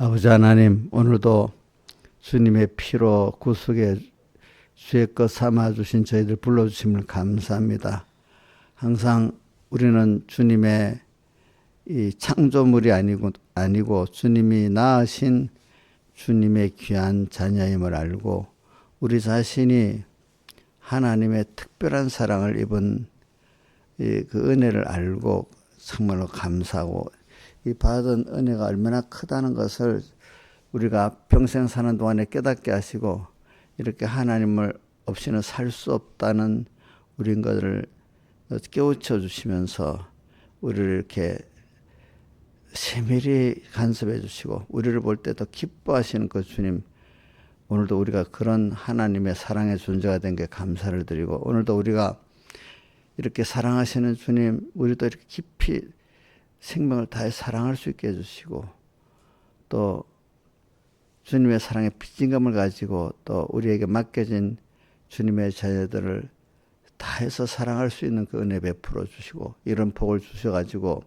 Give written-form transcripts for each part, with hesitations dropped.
아버지 하나님, 오늘도 주님의 피로 구속의 주의 것 삼아주신 저희들 불러주심을 감사합니다. 항상 우리는 주님의 이 창조물이 아니고 주님이 낳으신 주님의 귀한 자녀임을 알고 우리 자신이 하나님의 특별한 사랑을 입은 그 은혜를 알고 정말로 감사하고 이 받은 은혜가 얼마나 크다는 것을 우리가 평생 사는 동안에 깨닫게 하시고 이렇게 하나님을 없이는 살 수 없다는 우린 것을 깨우쳐 주시면서 우리를 이렇게 세밀히 간섭해 주시고 우리를 볼 때도 기뻐하시는 그 주님, 오늘도 우리가 그런 하나님의 사랑의 존재가 된 게 감사를 드리고 오늘도 우리가 이렇게 사랑하시는 주님, 우리도 이렇게 깊이 생명을 다해 사랑할 수 있게 해주시고 또 주님의 사랑의 빚진감을 가지고 또 우리에게 맡겨진 주님의 자녀들을 다해서 사랑할 수 있는 그 은혜 베풀어 주시고 이런 복을 주셔가지고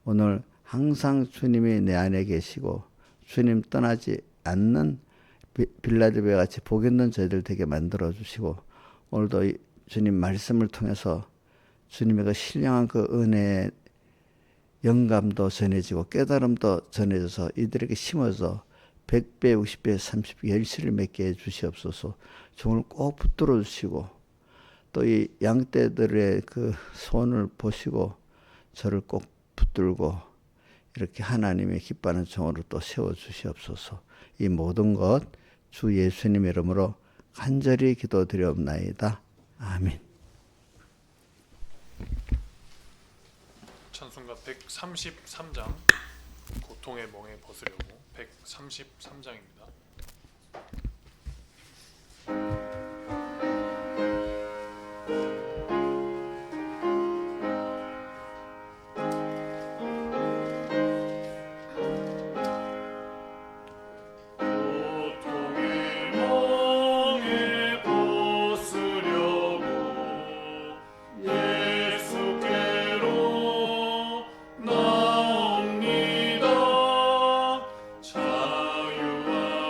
오늘 항상 주님이 내 안에 계시고 주님 떠나지 않는 빌라델비아 같이 복 있는 저희들 되게 만들어 주시고 오늘도 주님 말씀을 통해서 주님의 그 신령한 그 은혜의 영감도 전해지고 깨달음도 전해져서 이들에게 심어서 100배, 60배, 30배 열심을 맺게 해 주시옵소서. 종을 꼭 붙들어 주시고 또 이 양떼들의 그 손을 보시고 저를 꼭 붙들고 이렇게 하나님의 기뻐하는 종으로 또 세워 주시옵소서. 이 모든 것 주 예수님 이름으로 간절히 기도드리옵나이다. 아멘. 찬송가 133장 고통의 멍에 벗으려고 133장입니다. 자유와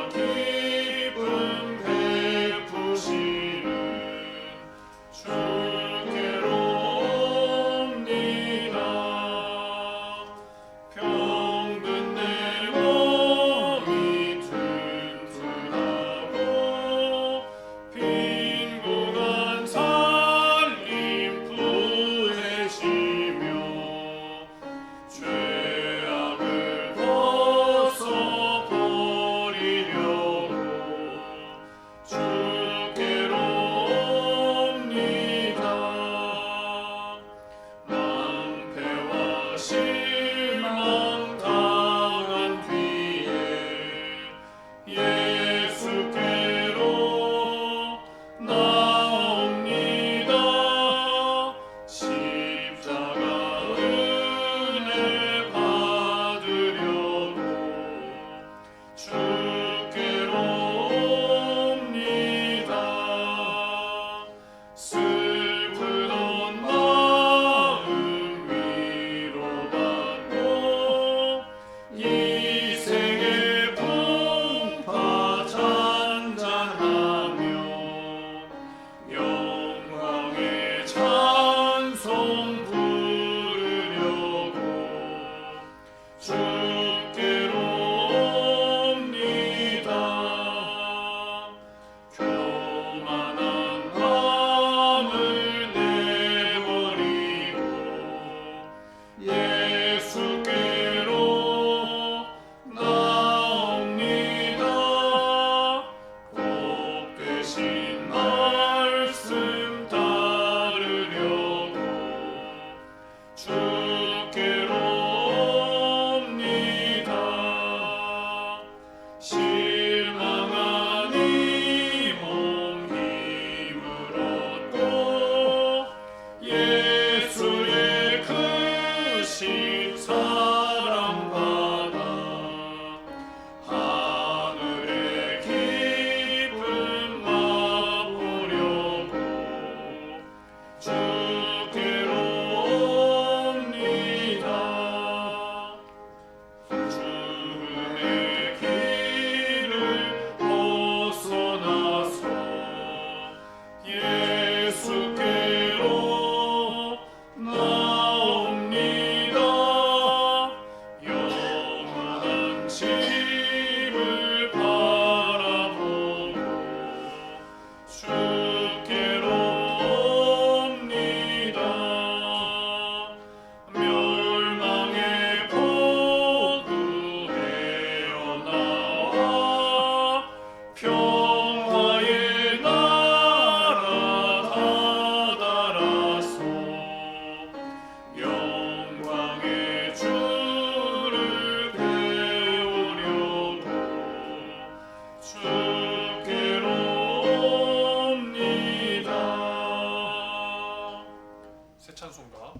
찬송가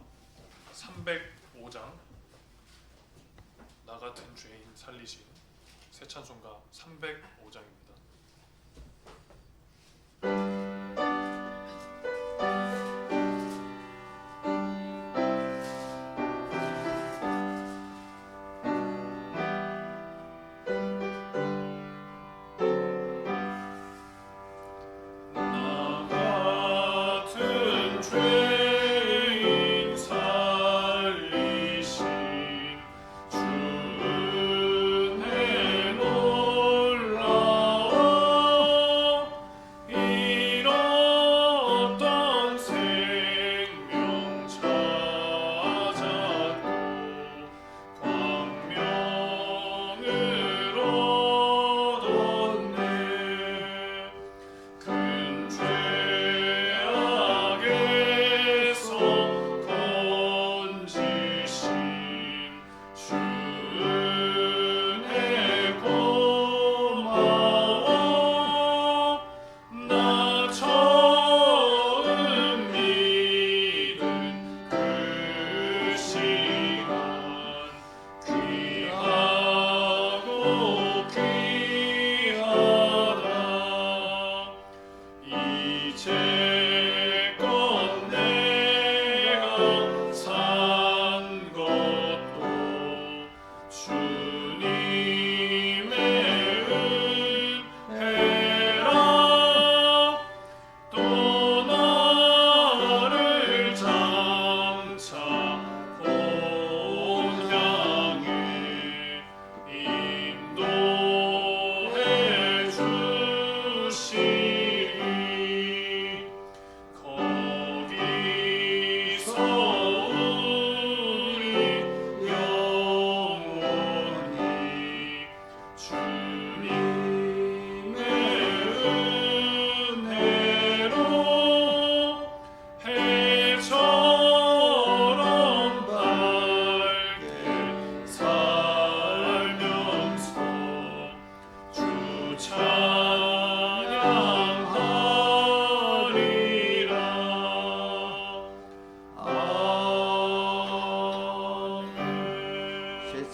305장 나 같은 죄인 살리신 새 찬송가 305장입니다.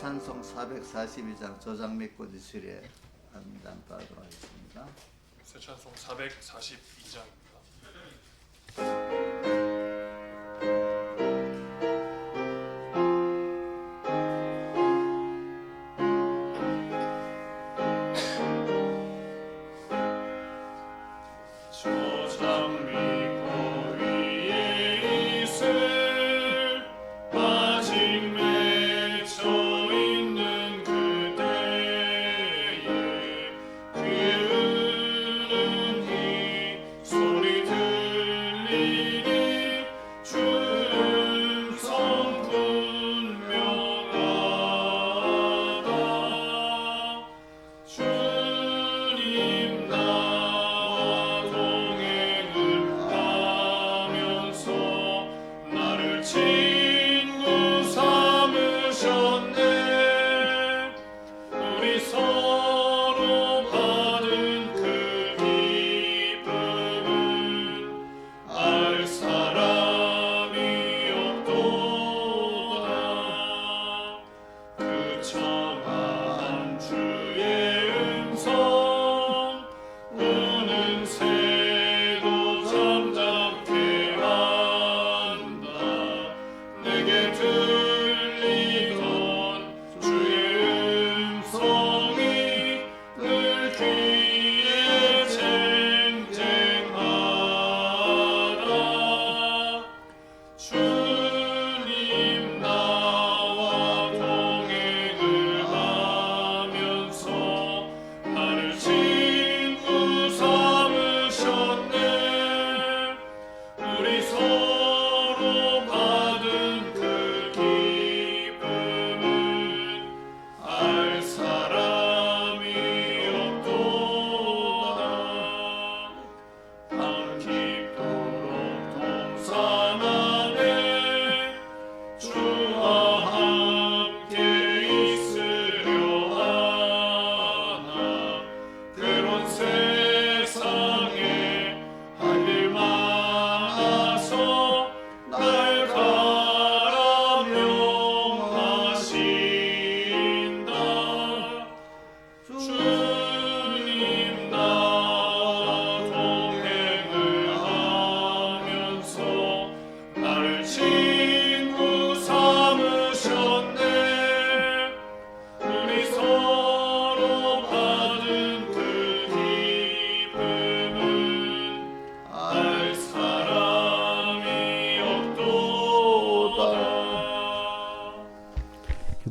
찬송 442장 조장 및 고지술에 감당하도록 하겠습니다. 새 찬송 442장입니다.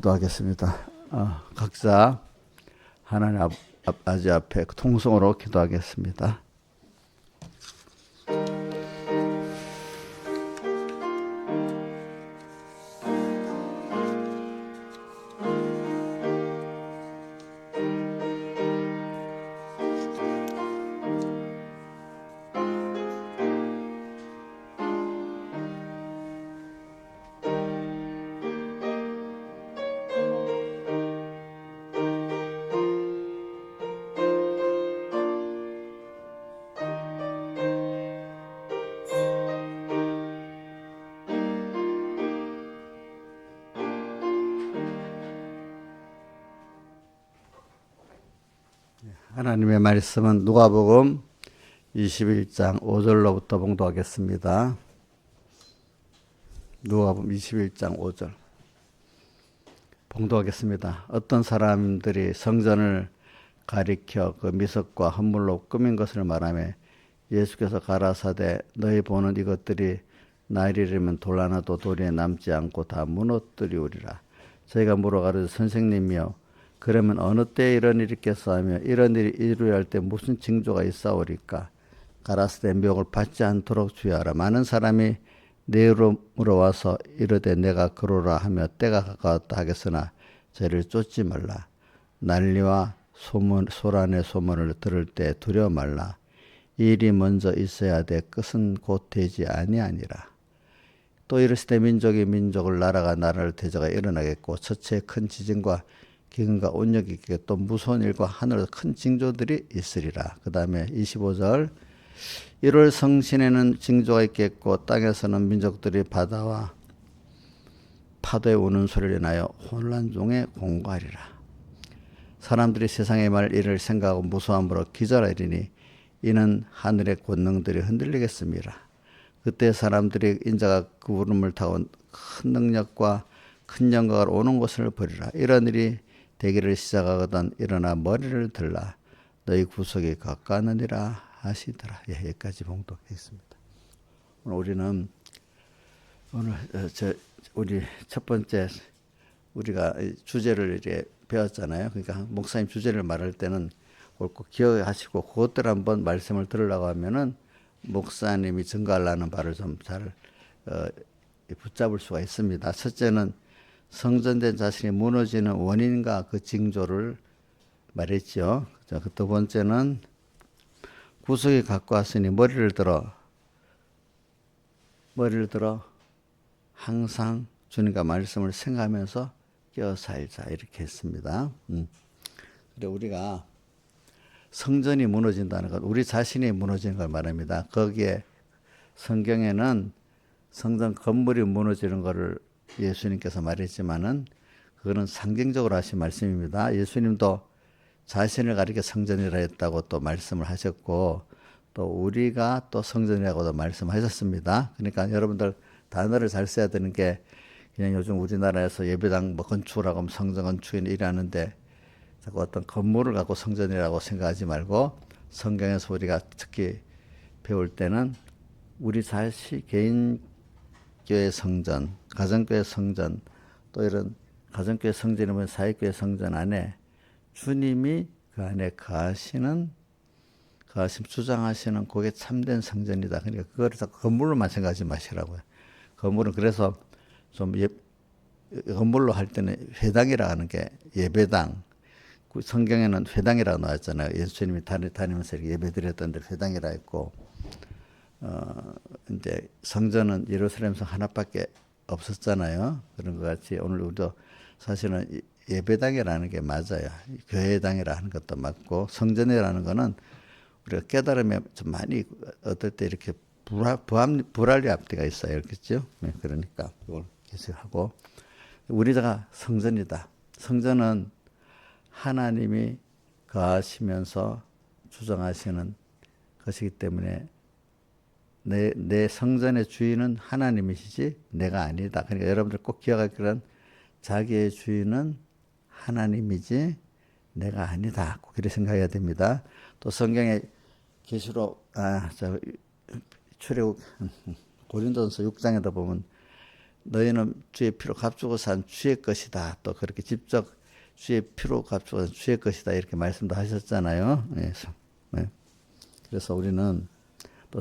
기도하겠습니다. 각자 하나님 아버지 앞에 통성으로 기도하겠습니다. 하나님의 말씀은 누가복음 21장 5절로부터 봉독하겠습니다. 누가복음 21장 5절 봉독하겠습니다. 어떤 사람들이 성전을 가리켜 그 미석과 헌물로 꾸민 것을 말하며 예수께서 가라사대 너희 보는 이것들이 날 이르면 돌 하나도 돌에 남지 않고 다 무너뜨리우리라. 저희가 물어가로되 선생님이여 그러면 어느 때에 이런 일이 있겠어 하며 이런 일이 이루어야 할 때 무슨 징조가 있사오리까. 가라사대 명을 받지 않도록 주의하라. 많은 사람이 내 이름으로 와서 이르되 내가 그러라 하며 때가 가까웠다 하겠으나 저희를 쫓지 말라. 난리와 소란의 소문을 들을 때 두려워 말라. 이 일이 먼저 있어야 돼 끝은 곧 되지 아니하니라. 또 이르시되 민족이 민족을 나라가 나라를 대적하여 일어나겠고 첫째 큰 지진과 기근과 온역이 있겠고 또 무서운 일과 하늘에서 큰 징조들이 있으리라. 그 다음에 25절 1월 성신에는 징조가 있겠고 땅에서는 민족들이 바다와 파도에 우는 소리를 인하여 혼란 중에 공고하리라. 사람들이 세상의 말 일을 생각하고 무서움으로 기절하리니 이는 하늘의 권능들이 흔들리겠습니다. 그때 사람들이 인자가 그 구름을 타고 큰 능력과 큰 영광을 오는 것을 보리라. 이런 일이 되기를 시작하거든 일어나 머리를 들라. 너희 구속이 가까웠느니라 하시더라. 예, 여기까지 봉독했습니다. 오늘 우리 첫 번째 우리가 주제를 이제 배웠잖아요. 그러니까 목사님 주제를 말할 때는 꼭 기억하시고 그것들 한번 말씀을 들으려고 하면은 목사님이 증거하려는 바를 좀 잘 붙잡을 수가 있습니다. 첫째는 성전된 자신이 무너지는 원인과 그 징조를 말했죠. 그 두 번째는 구속이 가까웠으니 머리를 들어 항상 주님과 말씀을 생각하면서 깨어 살자 이렇게 했습니다. 그래 우리가 성전이 무너진다는 것, 우리 자신이 무너지는 걸 말합니다. 거기에 성경에는 성전 건물이 무너지는 것을 예수님께서 말했지만은 그거는 상징적으로 하신 말씀입니다. 예수님도 자신을 가리켜 성전이라 했다고 또 말씀을 하셨고 또 우리가 또 성전이라고도 말씀하셨습니다. 그러니까 여러분들 단어를 잘 써야 되는 게 그냥 요즘 우리나라에서 예배당 건축을 하고 성전 건축인 일하는데 자꾸 어떤 건물을 갖고 성전이라고 생각하지 말고 성경에서 우리가 특히 배울 때는 우리 자신 개인 교회 성전, 가정교회 성전, 또 이런 가정교회 성전이면 사회교회 성전 안에 주님이 그 안에 주장하시는 그게 참된 성전이다. 그러니까 그거를 자꾸 건물로만 생각하지 마시라고요. 건물은 그래서 좀 건물로 할 때는 회당이라 하는 게 예배당. 성경에는 회당이라고 나왔잖아요. 예수님이 다니면서 이렇게 예배 드렸던 데 회당이라 했고, 이제 성전은 예루살렘 성 하나밖에 없었잖아요. 그런 것 같이 오늘 우리도 사실은 예배당이라는 게 맞아요. 교회당이라 하는 것도 맞고, 성전이라는 거는 우리가 깨달으면 좀 많이 어떨 때 이렇게 불알리 앞뒤가 있어요. 그렇겠죠? 네, 그러니까 이걸 계속하고, 우리가 성전이다. 성전은 하나님이 거하시면서 주정하시는 것이기 때문에 내 성전의 주인은 하나님이시지 내가 아니다. 그러니까 여러분들 꼭 기억하기는 자기의 주인은 하나님이지 내가 아니다. 꼭 그렇게 생각해야 됩니다. 또 성경의 계시록 출애굽 고린도전서 6장에다 보면 너희는 주의 피로 값주고 산 주의 것이다. 또 그렇게 직접 주의 피로 값주고 산 주의 것이다. 이렇게 말씀도 하셨잖아요. 네. 그래서 우리는 또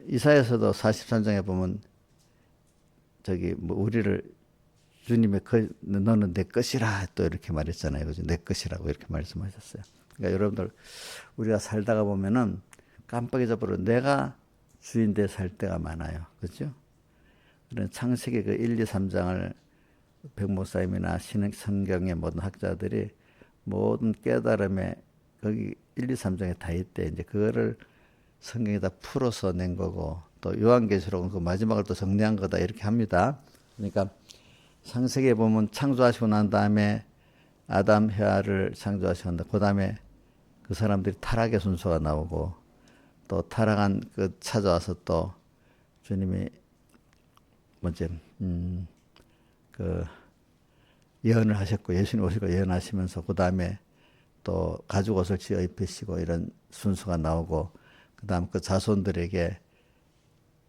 이사야서도 43장에 보면 우리를 주님의 너는 내 것이라 또 이렇게 말했잖아요. 그죠? 내 것이라고 이렇게 말씀하셨어요. 그러니까 여러분들 우리가 살다가 보면은 깜빡 잊어버려 내가 주인 돼 살 때가 많아요. 그죠? 그런 창세기 1, 2, 3장을 백목사님이나 성경의 모든 학자들이 모든 깨달음에 거기 1, 2, 3장에 다 있대. 이제 그거를 성경에다 풀어서 낸 거고 또 요한계시록은 그 마지막을 또 정리한 거다 이렇게 합니다. 그러니까 창세기에 보면 창조하시고 난 다음에 아담, 해아를 창조하셨는데 그 다음에 그 사람들이 타락의 순서가 나오고 또 타락한 찾아와서 또 주님이 예언을 하셨고 예수님 오시고 예언하시면서 그 다음에 또 가죽 옷을 지어 입히시고 이런 순서가 나오고 그 다음 그 자손들에게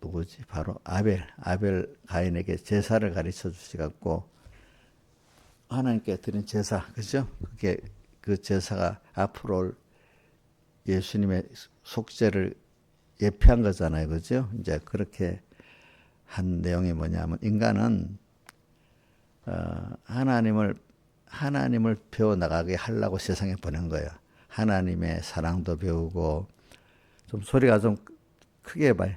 누구지? 바로 아벨 가인에게 제사를 가르쳐 주시갖고 하나님께 드린 제사, 그죠? 그게 그 제사가 앞으로 올 예수님의 속죄를 예표한 거잖아요, 그죠? 이제 그렇게 한 내용이 뭐냐면 인간은 하나님을 배워 나가게 하려고 세상에 보낸 거예요. 하나님의 사랑도 배우고 좀 소리가 좀 크게 해봐요.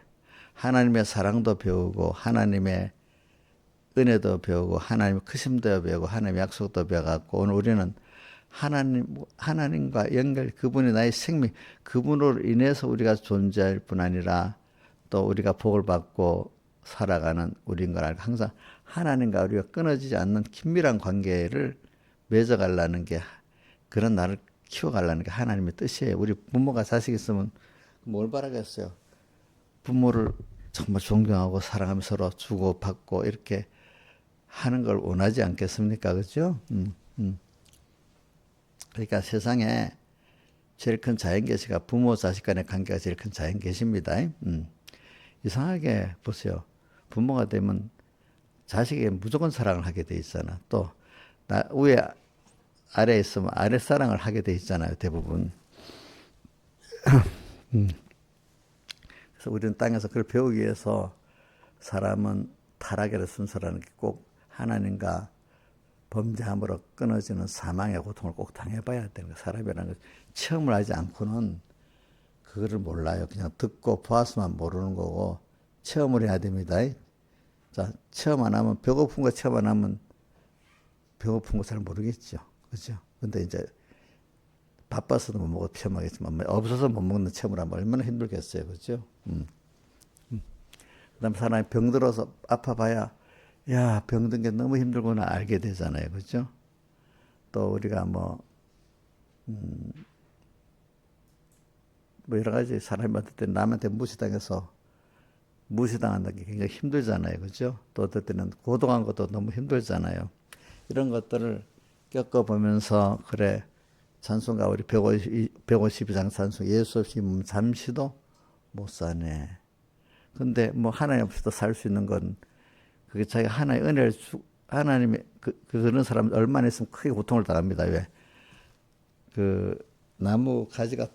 하나님의 사랑도 배우고 하나님의 은혜도 배우고 하나님의 크심도 배우고 하나님의 약속도 배워갖고 오늘 우리는 하나님과 연결 그분이 나의 생명 그분으로 인해서 우리가 존재할 뿐 아니라 또 우리가 복을 받고 살아가는 우리인 걸 알고 항상 하나님과 우리가 끊어지지 않는 긴밀한 관계를 맺어가려는 게 그런 나를 키워가려는 게 하나님의 뜻이에요. 우리 부모가 자식 있으면 뭘 바라겠어요? 부모를 정말 존경하고 사랑하며 서로 주고받고 이렇게 하는 걸 원하지 않겠습니까? 그죠? 그러니까 세상에 제일 큰 자연계시가 부모 자식 간의 관계가 제일 큰 자연계시입니다. 이상하게 보세요. 부모가 되면 자식에게 무조건 사랑을 하게 돼 있잖아. 또 위에 아래에 있으면 아래 사랑을 하게 돼 있잖아요. 대부분. 그래서 우리는 땅에서 그걸 배우기 위해서 사람은 타락의 순서라는 게 꼭 하나님과 범죄함으로 끊어지는 사망의 고통을 꼭 당해봐야 되는 거예요. 사람이라는 걸 체험을 하지 않고는 그거를 몰라요. 그냥 듣고 보아서만 모르는 거고 체험을 해야 됩니다. 자, 체험 안 하면 배고픈 거 체험 안 하면 배고픈 거 잘 모르겠죠. 그죠? 근데 이제 바빠서도 못 먹어 체험하겠지만 없어서 못 먹는 체험을 하면 얼마나 힘들겠어요. 그죠? 그다음에 사람이 병들어서 아파봐야 야, 병든 게 너무 힘들구나 알게 되잖아요. 그죠? 또 우리가 뭐 여러 가지 사람이 어떨 때 남한테 무시당한다는 게 굉장히 힘들잖아요. 그죠? 또 어떨 때는 고동한 것도 너무 힘들잖아요. 이런 것들을 겪어보면서 그래 찬송가 우리 152장 찬송 예수 없이 잠시도 못 사네. 근데 뭐 하나님 없이도 살 수 있는 건 그게 자기가 하나님의 은혜를 하나님의 그런 사람 얼마나 있으면 크게 고통을 당합니다. 왜? 그 나무 가지가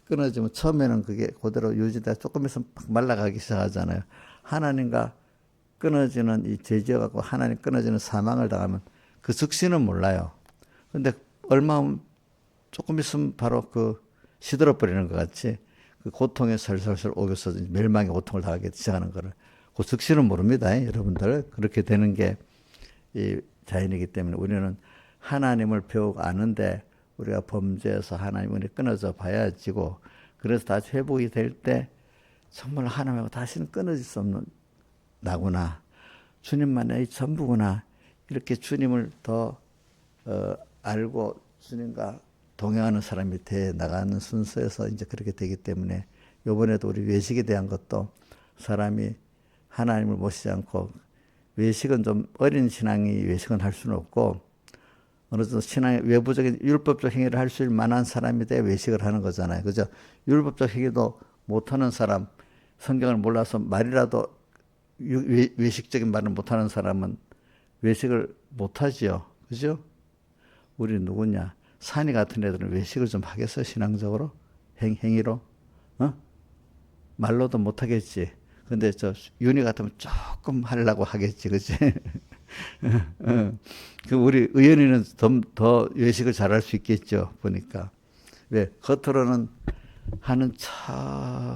끊어지면 처음에는 그게 그대로 유지돼 조금 있으면 말라가기 시작하잖아요. 하나님과 끊어지는 이 죄지어갖고 하나님 끊어지는 사망을 당하면 그 즉시는 몰라요. 근데 조금 있으면 바로 시들어버리는 것 같이 그 고통에 설설설 오겨서 멸망의 고통을 당하게 시작하는 거를 그 즉시는 모릅니다. 여러분들. 그렇게 되는 게 이 자연이기 때문에 우리는 하나님을 배우고 아는데 우리가 범죄해서 하나님을 끊어져 봐야지고 그래서 다시 회복이 될 때 정말 하나님하고 다시는 끊어질 수 없는 나구나. 주님만이 전부구나. 이렇게 주님을 더 알고 주님과 동행하는 사람이 돼 나가는 순서에서 이제 그렇게 되기 때문에 이번에도 우리 외식에 대한 것도 사람이 하나님을 모시지 않고 외식은 좀 어린 신앙이 외식은 할 수는 없고 어느 정도 신앙의 외부적인 율법적 행위를 할 수 있을 만한 사람이 돼 외식을 하는 거잖아요. 그죠? 율법적 행위도 못하는 사람, 성경을 몰라서 말이라도 외식적인 말을 못하는 사람은 외식을 못하지요. 그죠? 우리 누구냐? 산이 같은 애들은 외식을 좀 하겠어? 신앙적으로? 행위로? 어? 말로도 못하겠지. 근데 저 윤희 같으면 조금 하려고 하겠지. 그치? 어. 그 우리 의연이는 더 외식을 잘할 수 있겠죠. 보니까. 왜? 겉으로는 하는 척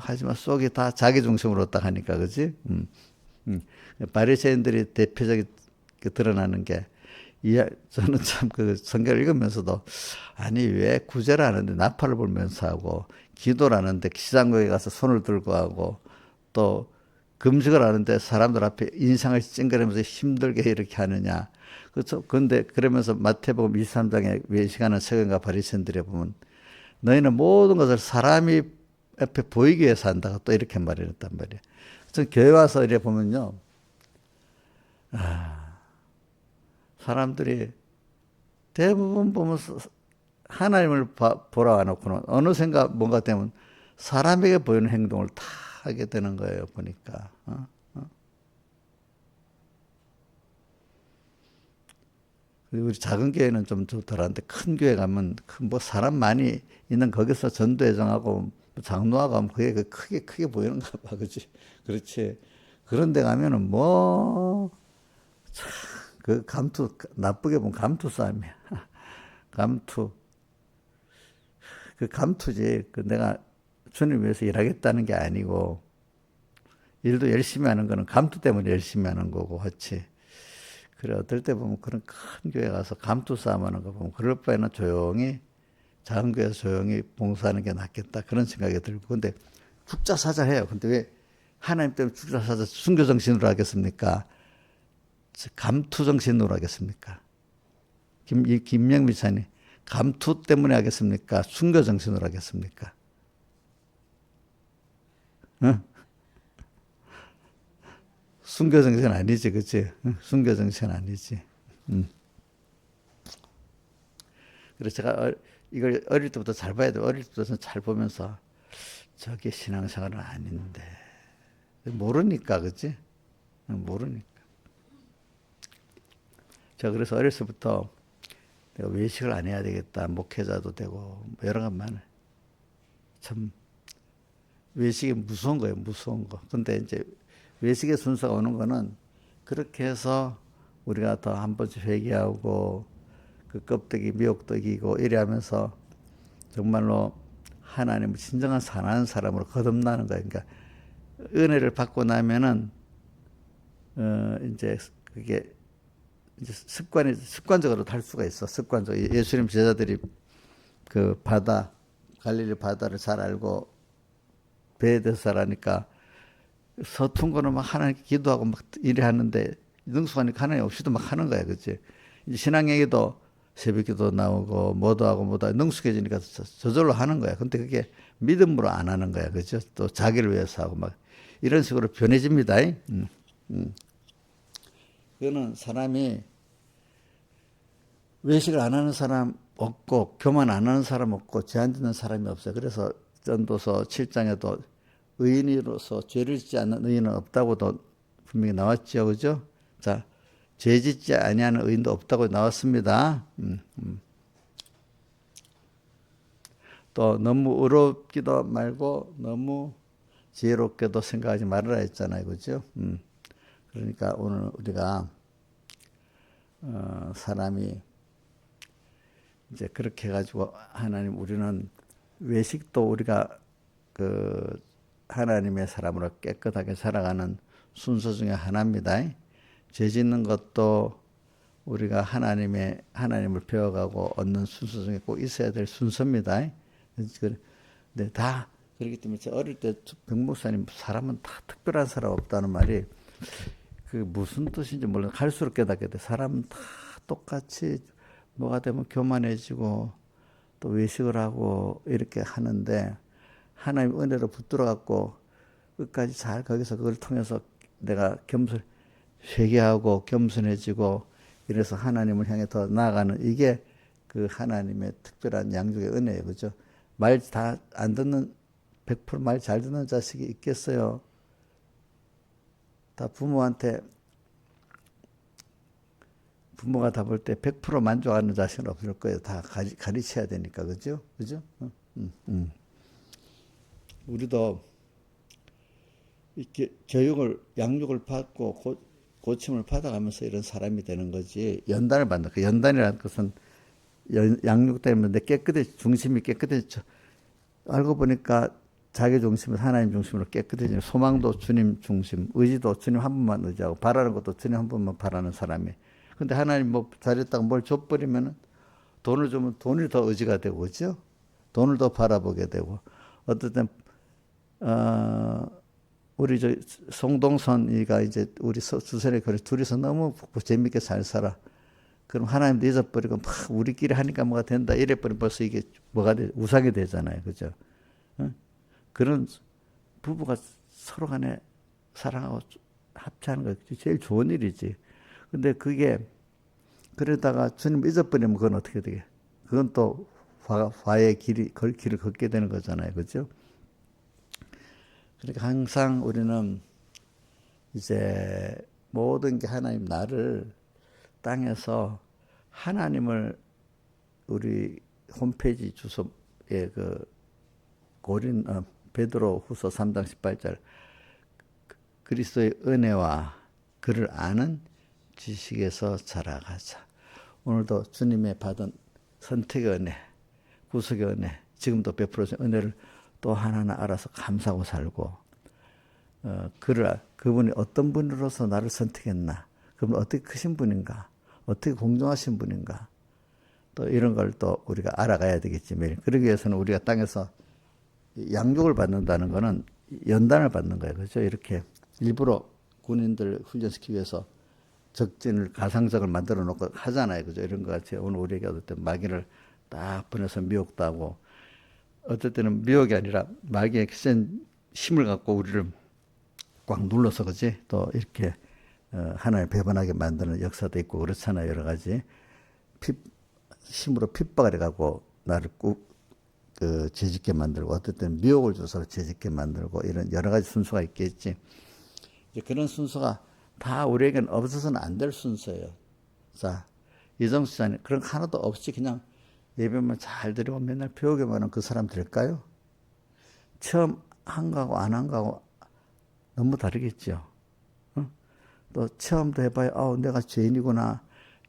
하지만 속이 다 자기 중심으로 딱 하니까. 그지? 바리새인들이 대표적인 드러나는 게 저는 참 그 성경을 읽으면서도 아니 왜 구제를 하는데 나팔을 불면서 하고 기도를 하는데 시장고에 가서 손을 들고 하고 또 금식을 하는데 사람들 앞에 인상을 찡그리면서 힘들게 이렇게 하느냐. 그렇죠. 그런데 그러면서 마태복음 23장에 외식하는 서기관과 바리새인들에 보면 너희는 모든 것을 사람이 앞에 보이기 위해서 한다고 또 이렇게 말했단 말이에요. 그래서 교회 와서 이래 보면요. 사람들이 대부분 보면 하나님을 보라 놓고는 어느샌가 뭔가 되면 사람에게 보이는 행동을 다 하게 되는 거예요. 보니까. 우리 작은 교회는 좀 덜한데 큰 교회 가면 뭐 사람 많이 있는 거기서 전도회장하고 장로하고 하면 그게 크게 보이는가 봐. 그렇지? 그렇지. 그런 데 가면은 뭐 그 나쁘게 보면 감투 싸움이야. 감투. 그 감투지. 그 내가 주님 위해서 일하겠다는 게 아니고, 일도 열심히 하는 거는 감투 때문에 열심히 하는 거고, 그렇지. 그래, 어떨 때 보면 그런 큰 교회 가서 감투 싸움 하는 거 보면, 그럴 바에는 조용히, 작은 교회에서 조용히 봉사하는 게 낫겠다. 그런 생각이 들고. 근데 죽자사자해요. 근데 왜 하나님 때문에 죽자사자 순교정신으로 하겠습니까? 감투 정신으로 하겠습니까? 김영미 차님, 감투 때문에 하겠습니까? 순교 정신으로 하겠습니까? 응? 순교 정신 아니지, 그치? 순교 정신 아니지. 그래서 제가 이걸 어릴 때부터 잘 봐야 돼요. 어릴 때부터 잘 보면서 저게 신앙생활은 아닌데. 모르니까, 그치? 모르니까. 제가 그래서 어렸을 때부터 내가 외식을 안 해야 되겠다. 목회자도 되고, 뭐 여러 가지 많아요. 참, 외식이 무서운 거예요, 무서운 거. 근데 이제 외식의 순서가 오는 거는 그렇게 해서 우리가 더 한 번씩 회개하고 그 껍데기 미혹도 이기고 이래 하면서 정말로 하나님을 진정한 사랑하는 사람으로 거듭나는 거예요. 그러니까 은혜를 받고 나면은, 이제 그게 이제 습관적으로 할 수가 있어. 습관적으로. 예수님 제자들이 그 갈릴리 바다를 잘 알고 배에 대해서 잘 아니까 서툰 거는 막 하나님께 기도하고 막 이래 하는데 능숙하니까 하나님 없이도 막 하는 거야. 그치? 이제 신앙 얘기도 새벽기도 나오고 뭐도 하고 능숙해지니까 저절로 하는 거야. 근데 그게 믿음으로 안 하는 거야. 그죠? 또 자기를 위해서 하고 막 이런 식으로 변해집니다. 그거는 사람이 외식을 안 하는 사람 없고 교만 안 하는 사람 없고 제한 짓는 사람이 없어요. 그래서 전도서 7장에도 의인으로서 죄를 짓지 않는 의인은 없다고도 분명히 나왔죠. 그죠? 자, 죄 짓지 아니하는 의인도 없다고 나왔습니다. 또 너무 의롭기도 말고 너무 지혜롭게도 생각하지 말아라 했잖아요. 그죠? 그러니까 오늘 우리가 사람이 이제 그렇게 해가지고 하나님 우리는 외식도 우리가 그 하나님의 사람으로 깨끗하게 살아가는 순서 중에 하나입니다. 죄 짓는 것도 우리가 하나님을 배워가고 얻는 순서 중에 꼭 있어야 될 순서입니다. 네, 다 그렇기 때문에 제가 어릴 때 백목사님 사람은 다 특별한 사람 없다는 말이 그 무슨 뜻인지 몰라. 갈수록 깨닫게 돼. 사람은 다 똑같이 뭐가 되면 교만해지고 또 외식을 하고 이렇게 하는데 하나님 은혜로 붙들어 갖고 끝까지 잘 거기서 그걸 통해서 내가 회개하고 겸손해지고 이래서 하나님을 향해 더 나아가는 이게 그 하나님의 특별한 양육의 은혜예요. 그죠? 말 다 안 듣는 100% 말 잘 듣는 자식이 있겠어요? 다 부모가 다 볼 때 100% 만족하는 자식은 없을 거예요. 다 가르쳐야 되니까. 그죠? 그죠? 우리도 이렇게 양육을 받고 고침을 받아가면서 이런 사람이 되는 거지. 연단을 받는 그 연단이라는 것은 양육 때문에 중심이 깨끗해져. 알고 보니까 자기 중심을 하나님 중심으로 깨끗해지는, 소망도 주님 중심, 의지도 주님 한 분만 의지하고, 바라는 것도 주님 한 분만 바라는 사람이. 근데 하나님 뭐 잘했다고 뭘 줘버리면은, 돈을 주면 돈이 더 의지가 되고, 그죠? 돈을 더 바라보게 되고, 어쨌든 우리 송동선이가 이제 우리 수선의 거리 둘이서 너무 재밌게 잘 살아. 그럼 하나님도 잊어버리고 막 우리끼리 하니까 뭐가 된다 이래버리면 벌써 이게 뭐가 우상이 되잖아요. 그죠? 응? 그런 부부가 서로 간에 사랑하고 합치하는 거 제일 좋은 일이지. 근데 그게 그러다가 주님 잊어버리면 그건 어떻게 되게? 그건 또 화의 길을 걷게 되는 거잖아요. 그죠? 그러니까 항상 우리는 이제 모든 게 하나님 나를 땅에서 하나님을 우리 홈페이지 주소에 베드로 후서 3장 18절 그리스도의 은혜와 그를 아는 지식에서 자라가자. 오늘도 주님의 받은 선택의 은혜, 구속의 은혜, 지금도 베풀어진 은혜를 또 하나하나 알아서 감사하고 살고, 그분이 어떤 분으로서 나를 선택했나, 그분 어떻게 크신 분인가, 어떻게 공정하신 분인가, 또 이런 걸 또 우리가 알아가야 되겠지. 매일. 그러기 위해서는 우리가 땅에서 양육을 받는다는 것은 연단을 받는 거예요. 그렇죠? 이렇게 일부러 군인들 훈련시키기 위해서 가상적을 만들어 놓고 하잖아요. 그죠? 이런 것 같이 오늘 우리에게 어떤 마귀를 딱 보내서 미혹도 하고, 어떨 때는 미혹이 아니라 마귀의 센 힘을 갖고 우리를 꽉 눌러서, 그지? 또 이렇게 하나님 배반하게 만드는 역사도 있고 그렇잖아요. 여러 가지 힘으로 핍박을 해가고 나를 꾹 죄짓게 만들고, 어떨 때는 미혹을 줘서 죄짓게 만들고, 이런 여러 가지 순서가 있겠지. 이제 그런 순서가 다 우리에게는 없어서는 안 될 순서예요. 자, 이정수 지사님, 그런 거 하나도 없이 그냥 예배만 잘 드리고 맨날 배우기만 하는 그 사람 될까요? 처음 한 거하고 안 한 거하고 너무 다르겠죠. 응? 또 처음도 해봐야 내가 죄인이구나,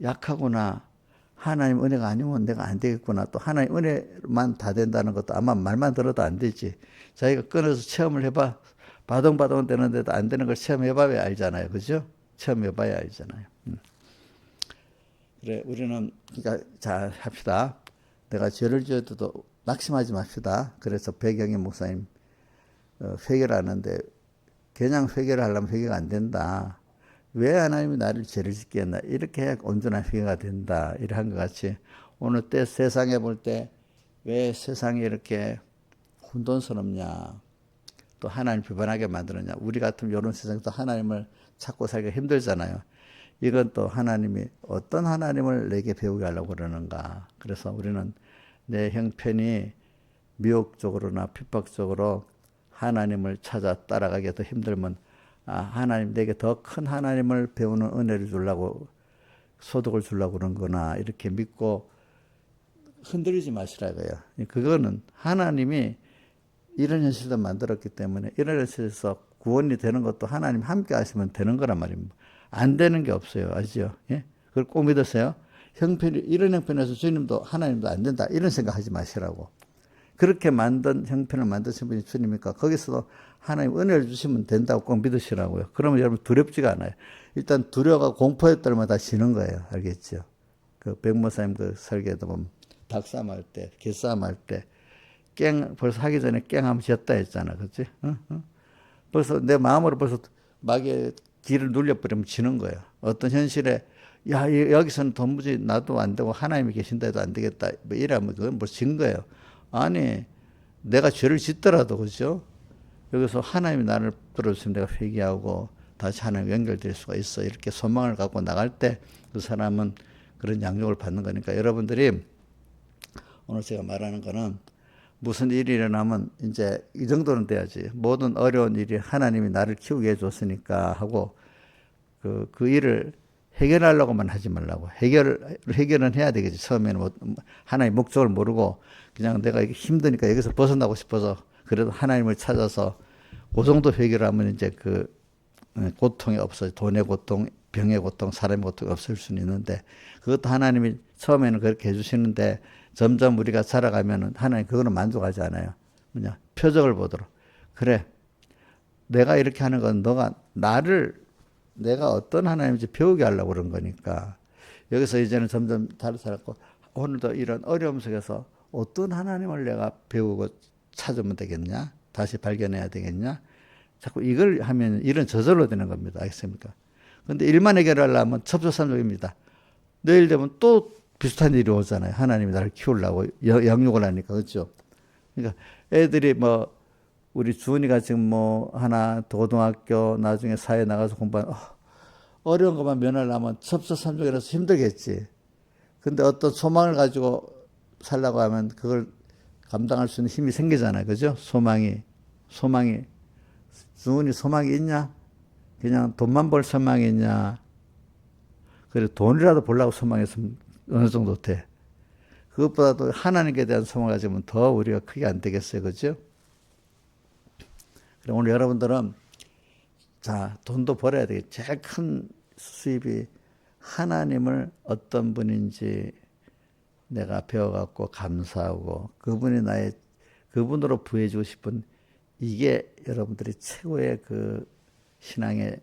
약하구나, 하나님 은혜가 아니면 내가 안 되겠구나, 또 하나님 은혜만 다 된다는 것도 아마 말만 들어도 안 되지. 자기가 끊어서 체험을 해봐. 바동바동 되는데도 안 되는 걸 체험해봐야 알잖아요. 그죠? 체험해봐야 알잖아요. 그래, 우리는 그러니까 잘 합시다. 내가 죄를 지어도 낙심하지 맙시다. 그래서 배경의 목사님 회개를 하는데, 그냥 회개를 하려면 회개가 안 된다. 왜 하나님이 나를 죄를 짓게 했나? 이렇게 해야 온전한 회개가 된다. 이런 것 같이 오늘 때 세상에 볼 때 왜 세상이 이렇게 혼돈스럽냐, 또 하나님 비판하게 만들었냐. 우리 같으면 이런 세상에서 하나님을 찾고 살기가 힘들잖아요. 이건 또 하나님이 어떤 하나님을 내게 배우게 하려고 그러는가. 그래서 우리는 내 형편이 미혹적으로나 핍박적으로 하나님을 찾아 따라가기가 더 힘들면, 하나님 내게 더 큰 하나님을 배우는 은혜를 주려고, 소득을 주려고 그런구나, 이렇게 믿고 흔들리지 마시라고요. 그거는 하나님이 이런 현실도 만들었기 때문에 이런 현실에서 구원이 되는 것도 하나님 함께 하시면 되는 거란 말입니다. 안 되는 게 없어요. 아시죠? 예? 그걸 꼭 믿으세요. 이런 형편에서 주님도 하나님도 안 된다, 이런 생각하지 마시라고. 그렇게 만든 형편을 만드신 분이 주님이니까 거기서도 하나님 은혜를 주시면 된다고 꼭 믿으시라고요. 그러면 여러분 두렵지가 않아요. 일단 두려워가 공포에 떨면 다 지는 거예요. 알겠죠? 그 백모사님 그 설계도 보면 닭싸움 할 때, 개싸움 할 때, 벌써 하기 전에 하면 졌다 했잖아. 그치? 벌써 내 마음으로 벌써 마귀의 길을 눌려버리면 지는 거예요. 어떤 현실에, 여기서는 도무지 나도 안 되고 하나님이 계신다 해도 안 되겠다, 뭐 이러면 그건 진 거예요. 아니, 내가 죄를 짓더라도, 그죠? 여기서 하나님이 나를 들어주시면 내가 회개하고 다시 하나님 연결될 수가 있어. 이렇게 소망을 갖고 나갈 때 그 사람은 그런 양육을 받는 거니까, 여러분들이 오늘 제가 말하는 거는 무슨 일이 일어나면 이제 이 정도는 돼야지. 모든 어려운 일이 하나님이 나를 키우게 해줬으니까 하고 그 일을 해결하려고만 하지 말라고. 해결은 해야 되겠지. 처음에는 뭐 하나님의 목적을 모르고 그냥 내가 이게 힘드니까 여기서 벗어나고 싶어서 그래도 하나님을 찾아서 그 정도 해결하면 이제 그 고통이 없어져. 돈의 고통, 병의 고통, 사람의 고통이 없을 수는 있는데 그것도 하나님이 처음에는 그렇게 해주시는데 점점 우리가 살아가면은 하나님 그거는 만족하지 않아요. 뭐냐 표적을 보도록. 그래 내가 이렇게 하는 건 너가 내가 어떤 하나님인지 배우게 하려고 그런 거니까 여기서 이제는 점점 다른 살았고 오늘도 이런 어려움 속에서 어떤 하나님을 내가 배우고 찾으면 되겠냐? 다시 발견해야 되겠냐? 자꾸 이걸 하면 일은 저절로 되는 겁니다. 알겠습니까? 근데 일만 해결하려면 첩첩산중입니다. 내일 되면 또 비슷한 일이 오잖아요. 하나님이 나를 키우려고 양육을 하니까. 그렇죠? 그러니까 애들이 뭐 우리 주은이가 지금 뭐 하나 고등학교 나중에 사회 나가서 공부하는 어려운 것만 면하려면 첩첩산중이라서 힘들겠지. 근데 어떤 소망을 가지고 살라고 하면 그걸 감당할 수 있는 힘이 생기잖아요. 그죠? 소망이. 주은이 소망이 있냐? 그냥 돈만 벌 소망이 있냐? 그래 돈이라도 벌라고 소망했으면 어느 정도 돼. 그것보다도 하나님께 대한 소망을 가지면 더 우리가 크게 안 되겠어요. 그죠? 그래 오늘 여러분들은 자 돈도 벌어야 되겠지. 제일 큰 수입이 하나님을 어떤 분인지 내가 배워갖고 감사하고 그분으로 부해주고 싶은 이게 여러분들이 최고의 그 신앙의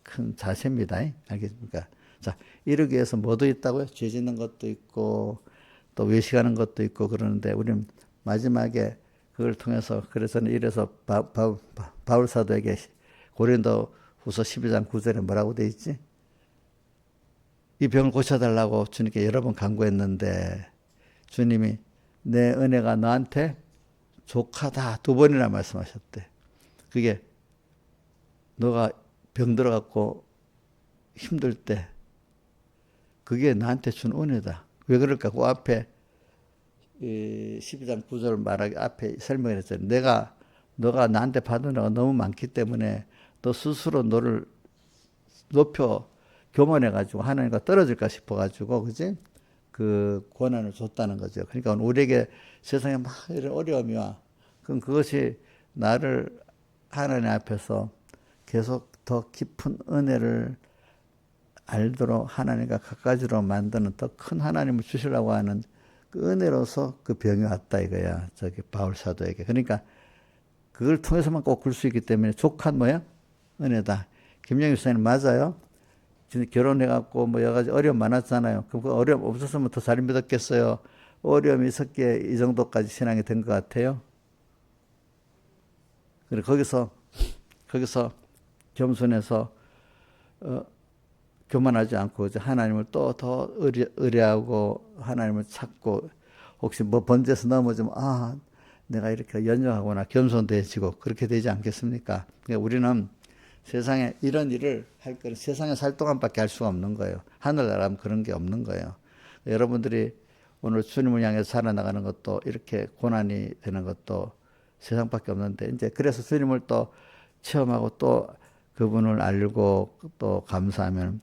큰 자세입니다. 알겠습니까? 자, 이러기 위해서 뭐도 있다고요? 죄 짓는 것도 있고 또 외식하는 것도 있고 그러는데 우리는 마지막에 그걸 통해서 그래서는 이래서 바울 사도에게 고린도 후서 12장 9절에 뭐라고 돼 있지? 이 병을 고쳐달라고 주님께 여러 번 간구했는데 주님이 내 은혜가 너한테 족하다 2번이나 말씀하셨대. 그게 너가 병 들어갖고 힘들 때 그게 나한테 준 은혜다. 왜 그럴까? 그 앞에 12장 9절 말하기 앞에 설명을 했잖아요. 너가 나한테 받은 은혜가 너무 많기 때문에 너 스스로 너를 높여 교만해가지고 하나님과 떨어질까 싶어가지고 그지? 그 고난을 줬다는 거죠. 그러니까 우리에게 세상에 막 이런 어려움이 와. 그럼 그것이 나를 하나님 앞에서 계속 더 깊은 은혜를 알도록 하나님과 가까이로 만드는 더 큰 하나님을 주시려고 하는 그 은혜로서 그 병이 왔다 이거야. 저기 바울 사도에게. 그러니까 그걸 통해서만 꼭 굴 수 있기 때문에 족한 뭐야? 은혜다. 김영희 목사님 맞아요. 진짜 결혼해갖고 뭐 여러 가지 어려움 많았잖아요. 그럼 그 어려움 없었으면 더 잘 믿었겠어요. 어려움이 있었기에 이 정도까지 신앙이 된 것 같아요. 그래 거기서 겸손해서 교만하지 않고 하나님을 또 더 의뢰하고 하나님을 찾고 혹시 뭐 번제에서 넘어지면 내가 이렇게 연약하구나 겸손돼지고 그렇게 되지 않겠습니까? 그러니까 우리는 세상에 이런 일을 할 거는 세상에 살 동안밖에 할 수가 없는 거예요. 하늘나라면 그런 게 없는 거예요. 여러분들이 오늘 주님을 향해서 살아나가는 것도 이렇게 고난이 되는 것도 세상밖에 없는데 이제 그래서 주님을 또 체험하고 또 그분을 알고 또 감사하면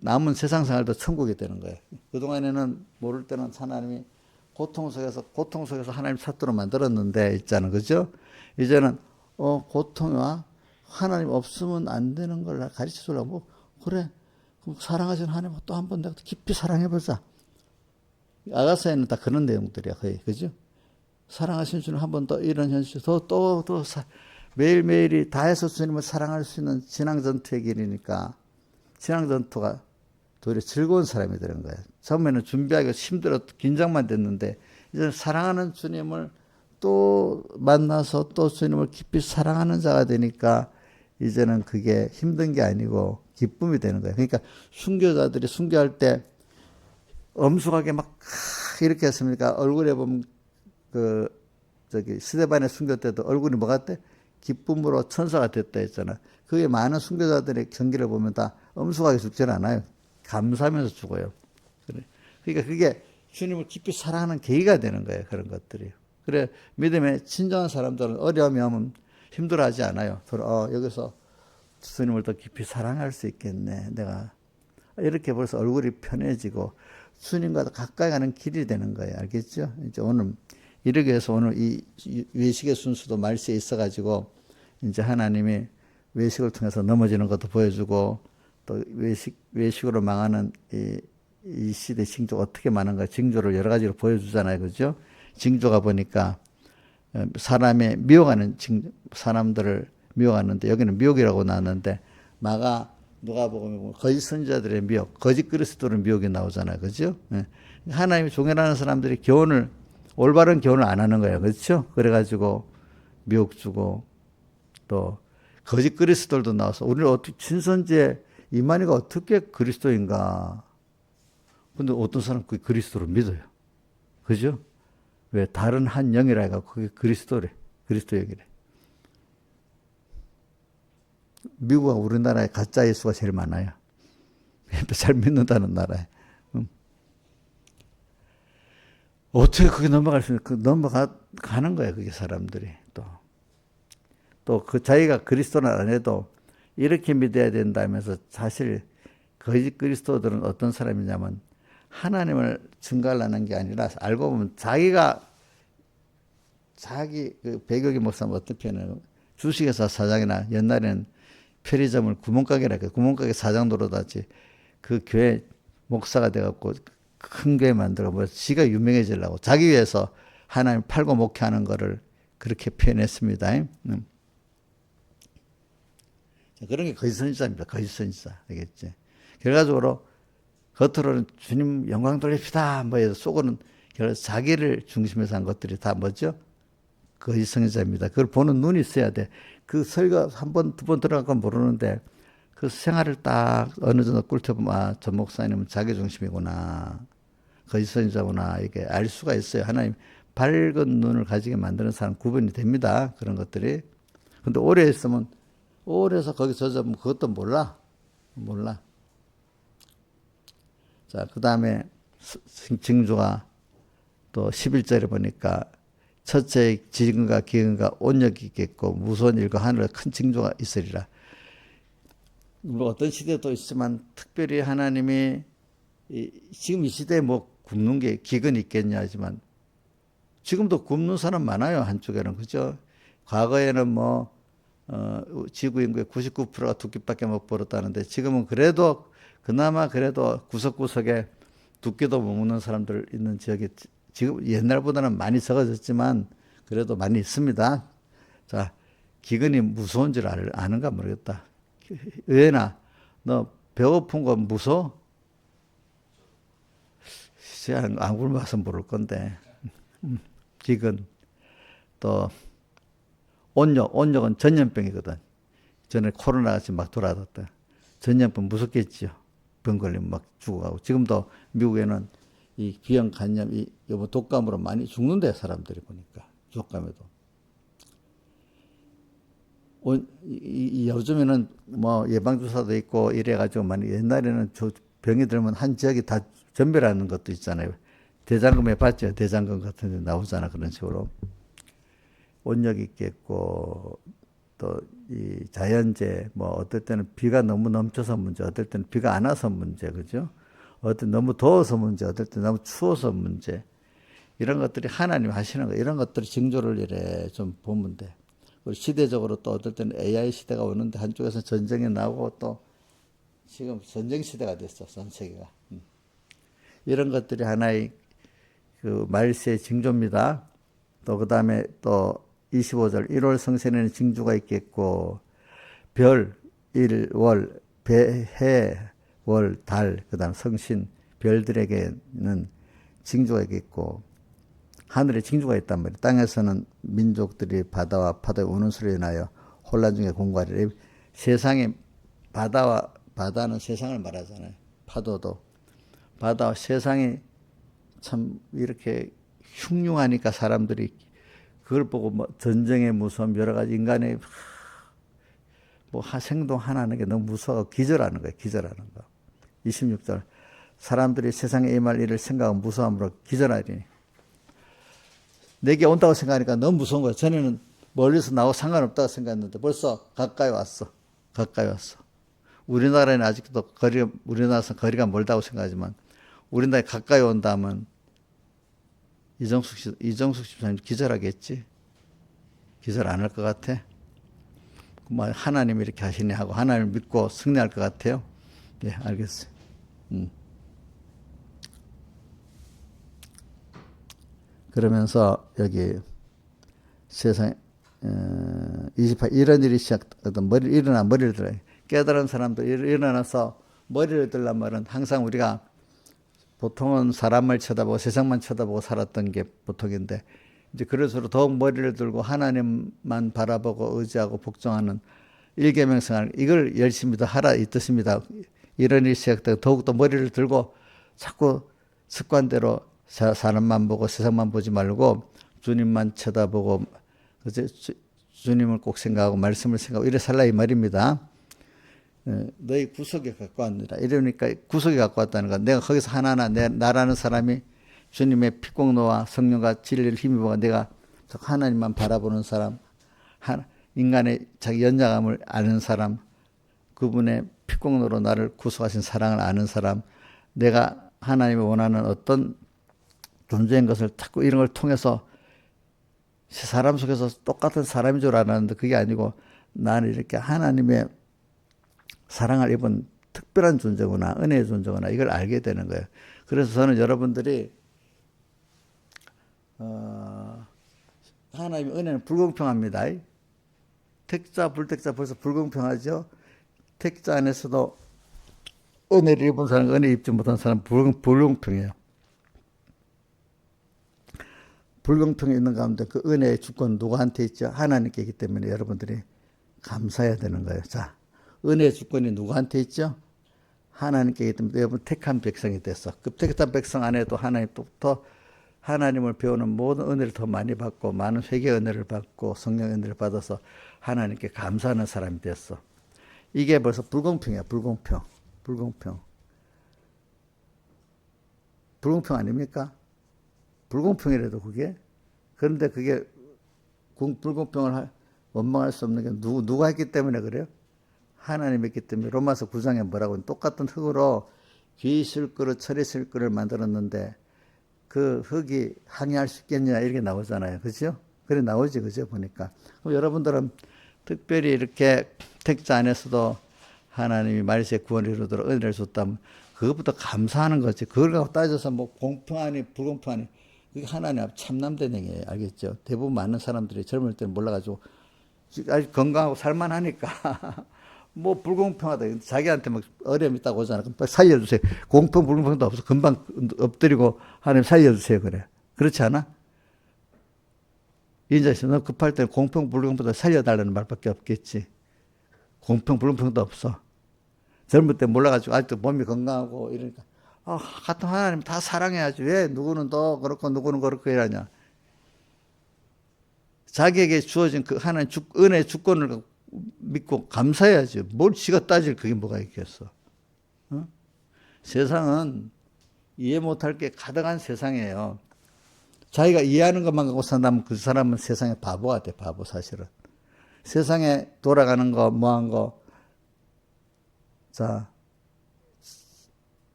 남은 세상 생활도 천국이 되는 거예요. 그동안에는 모를 때는 하나님이 고통 속에서 하나님 찾도록 만들었는데 있잖아요. 그죠? 이제는 고통과 하나님 없으면 안 되는 걸 가르쳐 주려고 그래. 그럼 사랑하시는 하나님 또 한 번 내가 깊이 사랑해보자. 아가사에는 다 그런 내용들이야. 거의. 그죠? 사랑하시는 주님 한 번 더 이런 현실 또 매일매일이 다해서 주님을 사랑할 수 있는 신앙전투의 길이니까 신앙전투가 도리어 즐거운 사람이 되는 거예요. 처음에는 준비하기가 힘들었고 긴장만 됐는데 이제 사랑하는 주님을 또 만나서 또 주님을 깊이 사랑하는 자가 되니까 이제는 그게 힘든 게 아니고 기쁨이 되는 거예요. 그러니까 순교자들이 순교할 때 엄숙하게 막 이렇게 했습니까? 얼굴에 보면 스데반의 순교 때도 얼굴이 뭐 같대? 기쁨으로 천사가 됐다 했잖아. 그게 많은 순교자들의 경기를 보면 다 엄숙하게 죽지 않아요. 감사하면서 죽어요. 그러니까 그게 주님을 깊이 사랑하는 계기가 되는 거예요. 그런 것들이. 그래 믿음에 진정한 사람들은 어려움이 오면 힘들어하지 않아요. 여기서 주님을 더 깊이 사랑할 수 있겠네. 내가 이렇게 벌써 얼굴이 편해지고 주님과 더 가까이 가는 길이 되는 거예요. 알겠죠? 이제 오늘 이러기 위해서 오늘 이 외식의 순수도 말세에 있어가지고 이제 하나님이 외식을 통해서 넘어지는 것도 보여주고 또 외식으로 망하는 이 시대 징조가 어떻게 많은가 징조를 여러 가지로 보여주잖아요. 그죠? 징조가 보니까 사람의 미워가는 사람들을 미워하는데 여기는 미혹이라고 나왔는데 누가복음에 거짓 선지자들의 미혹, 거짓 그리스도의 미혹이 나오잖아요. 그죠? 하나님이 종연하는 사람들이 올바른 교훈을 안 하는 거예요. 그렇죠? 그래가지고 미혹 주고 또 거짓 그리스도들도 나와서 우리는 어떻게 진선지에 이만희가 어떻게 그리스도인가? 근데 어떤 사람은 그 그리스도를 믿어요. 그죠? 왜? 다른 한 영이라 해가 그게 그리스도래. 그리스도 영이래. 미국은 우리나라에 가짜 예수가 제일 많아요. 잘 믿는다는 나라에. 어떻게 그게 넘어갈 수 있는, 넘어가는 거야, 그게 사람들이. 또 그 자기가 그리스도는 안 해도 이렇게 믿어야 된다면서 사실 거짓 그리스도들은 어떤 사람이냐면 하나님을 증거하려는 게 아니라 알고 보면 그 배교기 목사님 어떻게 하냐면 주식회사 사장이나 옛날에는 편의점을 구멍가게라 해요. 구멍가게 사장 노릇하지 그 교회 목사가 돼갖고 큰 교회 만들어 뭐 지가 유명해지려고 자기 위해서 하나님 팔고 목회하는 거를 그렇게 표현했습니다. 그런 게 거짓 선지자입니다. 거짓 선지자. 알겠지? 결과적으로 겉으로는 주님 영광 돌립시다. 뭐 해서 속으로는 자기를 중심에서 한 것들이 다 뭐죠? 거짓 선지자입니다. 그걸 보는 눈이 있어야 돼. 그 설교 한 번, 두 번 들어가고 모르는데 그 생활을 딱 어느 정도 꿀텨보면 저 목사님은 자기 중심이구나. 거짓 선지자구나. 이게 알 수가 있어요. 하나님 밝은 눈을 가지게 만드는 사람 구분이 됩니다. 그런 것들이. 근데 오래 있으면 오래서 거기 젖으면 그것도 몰라. 자, 그 다음에 징조가 또 11절에 보니까 첫째 지근과 기근과 온역이 있겠고 무서운 일과 하늘에 큰 징조가 있으리라. 뭐 어떤 시대도 있지만 특별히 하나님이 지금 이 시대에 뭐 굶는 게 기근이 있겠냐 하지만 지금도 굶는 사람 많아요. 한쪽에는. 그죠? 과거에는 뭐 지구 인구의 99%가 두 끼밖에 못 벌었다는데 지금은 그나마 구석구석에 두 끼도 못 먹는 사람들 있는 지역에 지금 옛날보다는 많이 적어졌지만 그래도 많이 있습니다. 자, 기근이 무서운 줄 아는가 모르겠다. 의연아, 너 배고픈 거 무서워? 안 굶어서 모를 건데. 기근. 또 온역은 전염병이거든. 전에 코로나가 지금 막 돌아왔다. 전염병 무섭겠죠. 병 걸리면 막 죽어가고. 지금도 미국에는 이 비형 간염, 뭐 독감으로 많이 죽는데 사람들이 보니까. 독감에도. 요즘에는 뭐 예방주사도 있고 이래가지고 많이 옛날에는 병이 들면 한 지역이 다 전멸하는 것도 있잖아요. 대장금 해봤죠. 대장금 같은 데 나오잖아. 그런 식으로. 온역이 있겠고, 또 이 자연재해, 뭐 어떨 때는 비가 너무 넘쳐서 문제, 어떨 때는 비가 안 와서 문제, 그죠? 어떨 때 너무 더워서 문제, 어떨 때 너무 추워서 문제. 이런 것들이 하나님 하시는 거, 이런 것들이 징조를 이래 좀 보면 돼. 그리고 시대적으로 또 어떨 때는 AI 시대가 오는데 한쪽에서 전쟁이 나오고 또 지금 전쟁 시대가 됐어, 전 세계가. 이런 것들이 하나의 그 말세의 징조입니다. 또 그 다음에 또 25절 1월 성sen에는 징조가 있겠고 별, 일, 월, 해, 월, 달, 그 다음 성신, 별들에게는 징조가 있겠고 하늘에 징조가 있단 말이에요. 땅에서는 민족들이 바다와 파도에 우는 소리에 인하여 혼란 중에 공고하리라. 세상에 바다는 세상을 말하잖아요. 파도도 바다와 세상이 참 이렇게 흉흉하니까 사람들이 그걸 보고 뭐 전쟁의 무서움 여러 가지 인간의 뭐 생동 하나하는 게 너무 무서워 기절하는 거예요. 기절하는 거. 26절 사람들이 세상에 임할 일을 생각하고 무서움으로 기절하리니 내게 온다고 생각하니까 너무 무서운 거야. 전에는 멀리서 나오고 상관없다고 생각했는데 벌써 가까이 왔어. 가까이 왔어. 우리나라는 아직도 우리나라에서 거리가 멀다고 생각하지만 우리나라에 가까이 온다면 이정숙 집사님 기절하겠지? 기절 안 할 것 같아? 하나님이 이렇게 하시네 하고 하나님을 믿고 승리할 것 같아요? 예, 알겠어요. 그러면서 여기 세상에 28 이런 일이 시작하던 머리를 들어요. 깨달은 사람도 일어나서 머리를 들란 말은 항상 우리가 보통은 사람을 쳐다보고 세상만 쳐다보고 살았던 게 보통인데 이제 그럴수록 더욱 머리를 들고 하나님만 바라보고 의지하고 복종하는 일계명생활 이걸 열심히 더 하라 이 뜻입니다. 이런 일이 시작되고 더욱더 머리를 들고 자꾸 습관대로 사람만 보고 세상만 보지 말고 주님만 쳐다보고 주님을 꼭 생각하고 말씀을 생각하고 이래 살라 이 말입니다. 너희 구속에 갖고 왔느라 이러니까 구속에 갖고 왔다는 건 내가 거기서 하나하나 나라는 사람이 주님의 피공로와 성령과 진리를 힘입어 내가 하나님만 바라보는 사람, 인간의 자기 연약함을 아는 사람, 그분의 피공로로 나를 구속하신 사랑을 아는 사람, 내가 하나님이 원하는 어떤 존재인 것을 자꾸 이런 걸 통해서 사람 속에서 똑같은 사람인 줄 알았는데 그게 아니고 나는 이렇게 하나님의 사랑을 입은 특별한 존재구나, 은혜의 존재구나 이걸 알게 되는 거예요. 그래서 저는 여러분들이 하나님의 은혜는 불공평합니다. 택자, 불택자 벌써 불공평하죠. 택자 안에서도 은혜를 입은 사람, 은혜 입지 못한 사람 불공평해요. 불공평이 있는 가운데 그 은혜의 주권은 누구한테 있죠? 하나님께 있기 때문에 여러분들이 감사해야 되는 거예요. 자, 은혜의 주권이 누구한테 있죠? 하나님께 있기 때문에 여러분 택한 백성이 됐어. 그 택한 백성 안에도 하나님부터 하나님을 배우는 모든 은혜를 더 많이 받고 많은 회개 은혜를 받고 성령 은혜를 받아서 하나님께 감사하는 사람이 됐어. 이게 벌써 불공평이야. 불공평 아닙니까? 불공평이라도 그게. 그런데 그게 불공평을 원망할 수 없는 게 누가 했기 때문에 그래요? 하나님이 했기 때문에. 로마서 9장에 뭐라고 똑같은 흙으로 귀 쓸 그릇 철이 쓸 그릇을 만들었는데 그 흙이 항의할 수 있겠냐 이렇게 나오잖아요. 그죠? 그래 나오지 그죠? 보니까. 그럼 여러분들은 특별히 이렇게 택자 안에서도 하나님이 말세에 구원을 이루도록 은혜를 줬다면 그것부터 감사하는 거지. 그걸 갖고 따져서 뭐 공평하니 불공평하니 그게 하나님 앞 참남된 행위예요. 알겠죠? 대부분 많은 사람들이 젊을 때는 몰라가지고 아직 건강하고 살만하니까 뭐 불공평하다. 자기한테 막 어려움이 있다고 하잖아. 그럼 빨리 살려주세요. 공평 불공평도 없어. 금방 엎드리고 하나님 살려주세요. 그래. 그렇지 않아? 인자씨 너 급할 때 공평 불공평도 살려달라는 말밖에 없겠지. 공평 불공평도 없어. 젊을 때 몰라가지고 아직도 몸이 건강하고 이러니까 같은 하나님 다 사랑해야지. 왜 누구는 더 그렇고 누구는 그렇고 이러냐. 자기에게 주어진 그 하나님 은혜의 주권을 믿고 감사해야지. 뭘 지가 따질 그게 뭐가 있겠어. 어? 세상은 이해 못할 게 가득한 세상이에요. 자기가 이해하는 것만 갖고 산다면 그 사람은 세상의 바보가 돼. 바보 사실은. 세상에 돌아가는 거 뭐한 거. 자,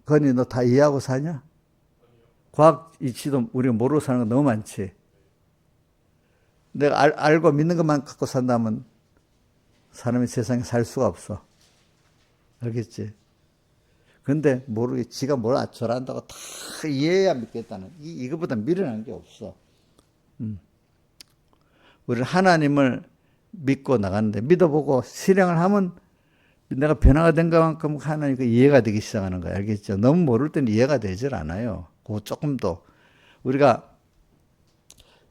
건이 너 다 이해하고 사냐? 과학 이치도 우리가 모르고 사는 거 너무 많지. 내가 알고 믿는 것만 갖고 산다면 사람이 세상에 살 수가 없어. 알겠지? 근데 모르게 지가 뭘 저란다고 다 이해해야 믿겠다는 이거보다 미련한 게 없어. 우리는 하나님을 믿고 나가는데 믿어보고 실행을 하면 내가 변화가 된 것만큼 하나님 그 이해가 되기 시작하는 거야. 알겠죠? 너무 모를 때는 이해가 되질 않아요. 그거 조금 더 우리가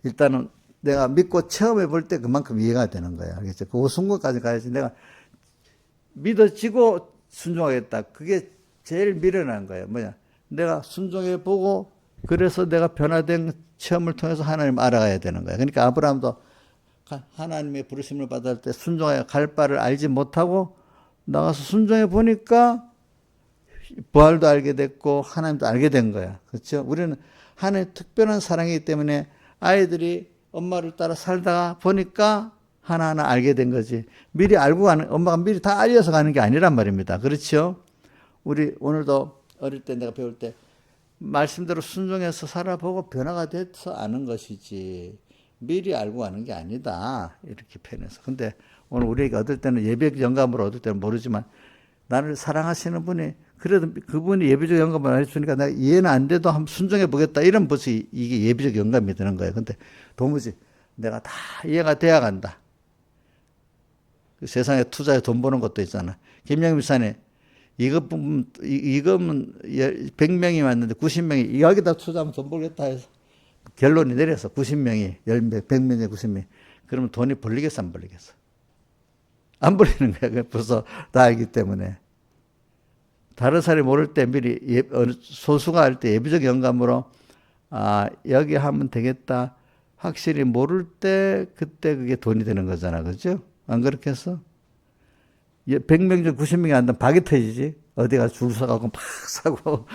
일단은 내가 믿고 체험해 볼 때 그만큼 이해가 되는 거야. 알겠죠? 그 순간까지 가야지. 내가 믿어지고 순종하겠다. 그게 제일 미련한 거예요. 뭐냐? 내가 순종해 보고 그래서 내가 변화된 체험을 통해서 하나님 알아가야 되는 거야. 그러니까 아브라함도 하나님의 부르심을 받을 때 순종하여 갈 바를 알지 못하고 나가서 순종해 보니까 부활도 알게 됐고 하나님도 알게 된 거야. 그렇죠? 우리는 하나님의 특별한 사랑이기 때문에 아이들이 엄마를 따라 살다가 보니까 하나하나 알게 된 거지. 미리 알고 가는, 엄마가 미리 다 알려서 가는 게 아니란 말입니다. 그렇죠? 우리 오늘도 어릴 때 내가 배울 때 말씀대로 순종해서 살아보고 변화가 돼서 아는 것이지 미리 알고 하는 게 아니다. 이렇게 표현해서. 근데 오늘 우리에게 얻을 때는 예배적 영감으로 얻을 때는 모르지만 나를 사랑하시는 분이 그래도 그분이 예배적 영감을 해주니까 내가 이해는 안 돼도 한번 순종해 보겠다. 이런 벌써 이게 예배적 영감이 되는 거예요. 근데 도무지 내가 다 이해가 돼야 간다. 그 세상에 투자에 돈 버는 것도 있잖아. 김영민 목사님 이것은 100명이 왔는데 90명이 여기다 투자하면 돈 벌겠다 해서 결론이 내려서 90명이 100명에 90명이 그러면 돈이 벌리겠어 안 벌리겠어? 안 벌리는 거야. 벌써 다 알기 때문에. 다른 사람이 모를 때 미리 소수가 할 때 예비적 영감으로 여기 하면 되겠다. 확실히 모를 때 그때 그게 돈이 되는 거잖아. 그죠? 안 그렇게 했어? 100명 중 90명이 한다면 박이 터지지. 어디 가서 줄 서가고 막 사고.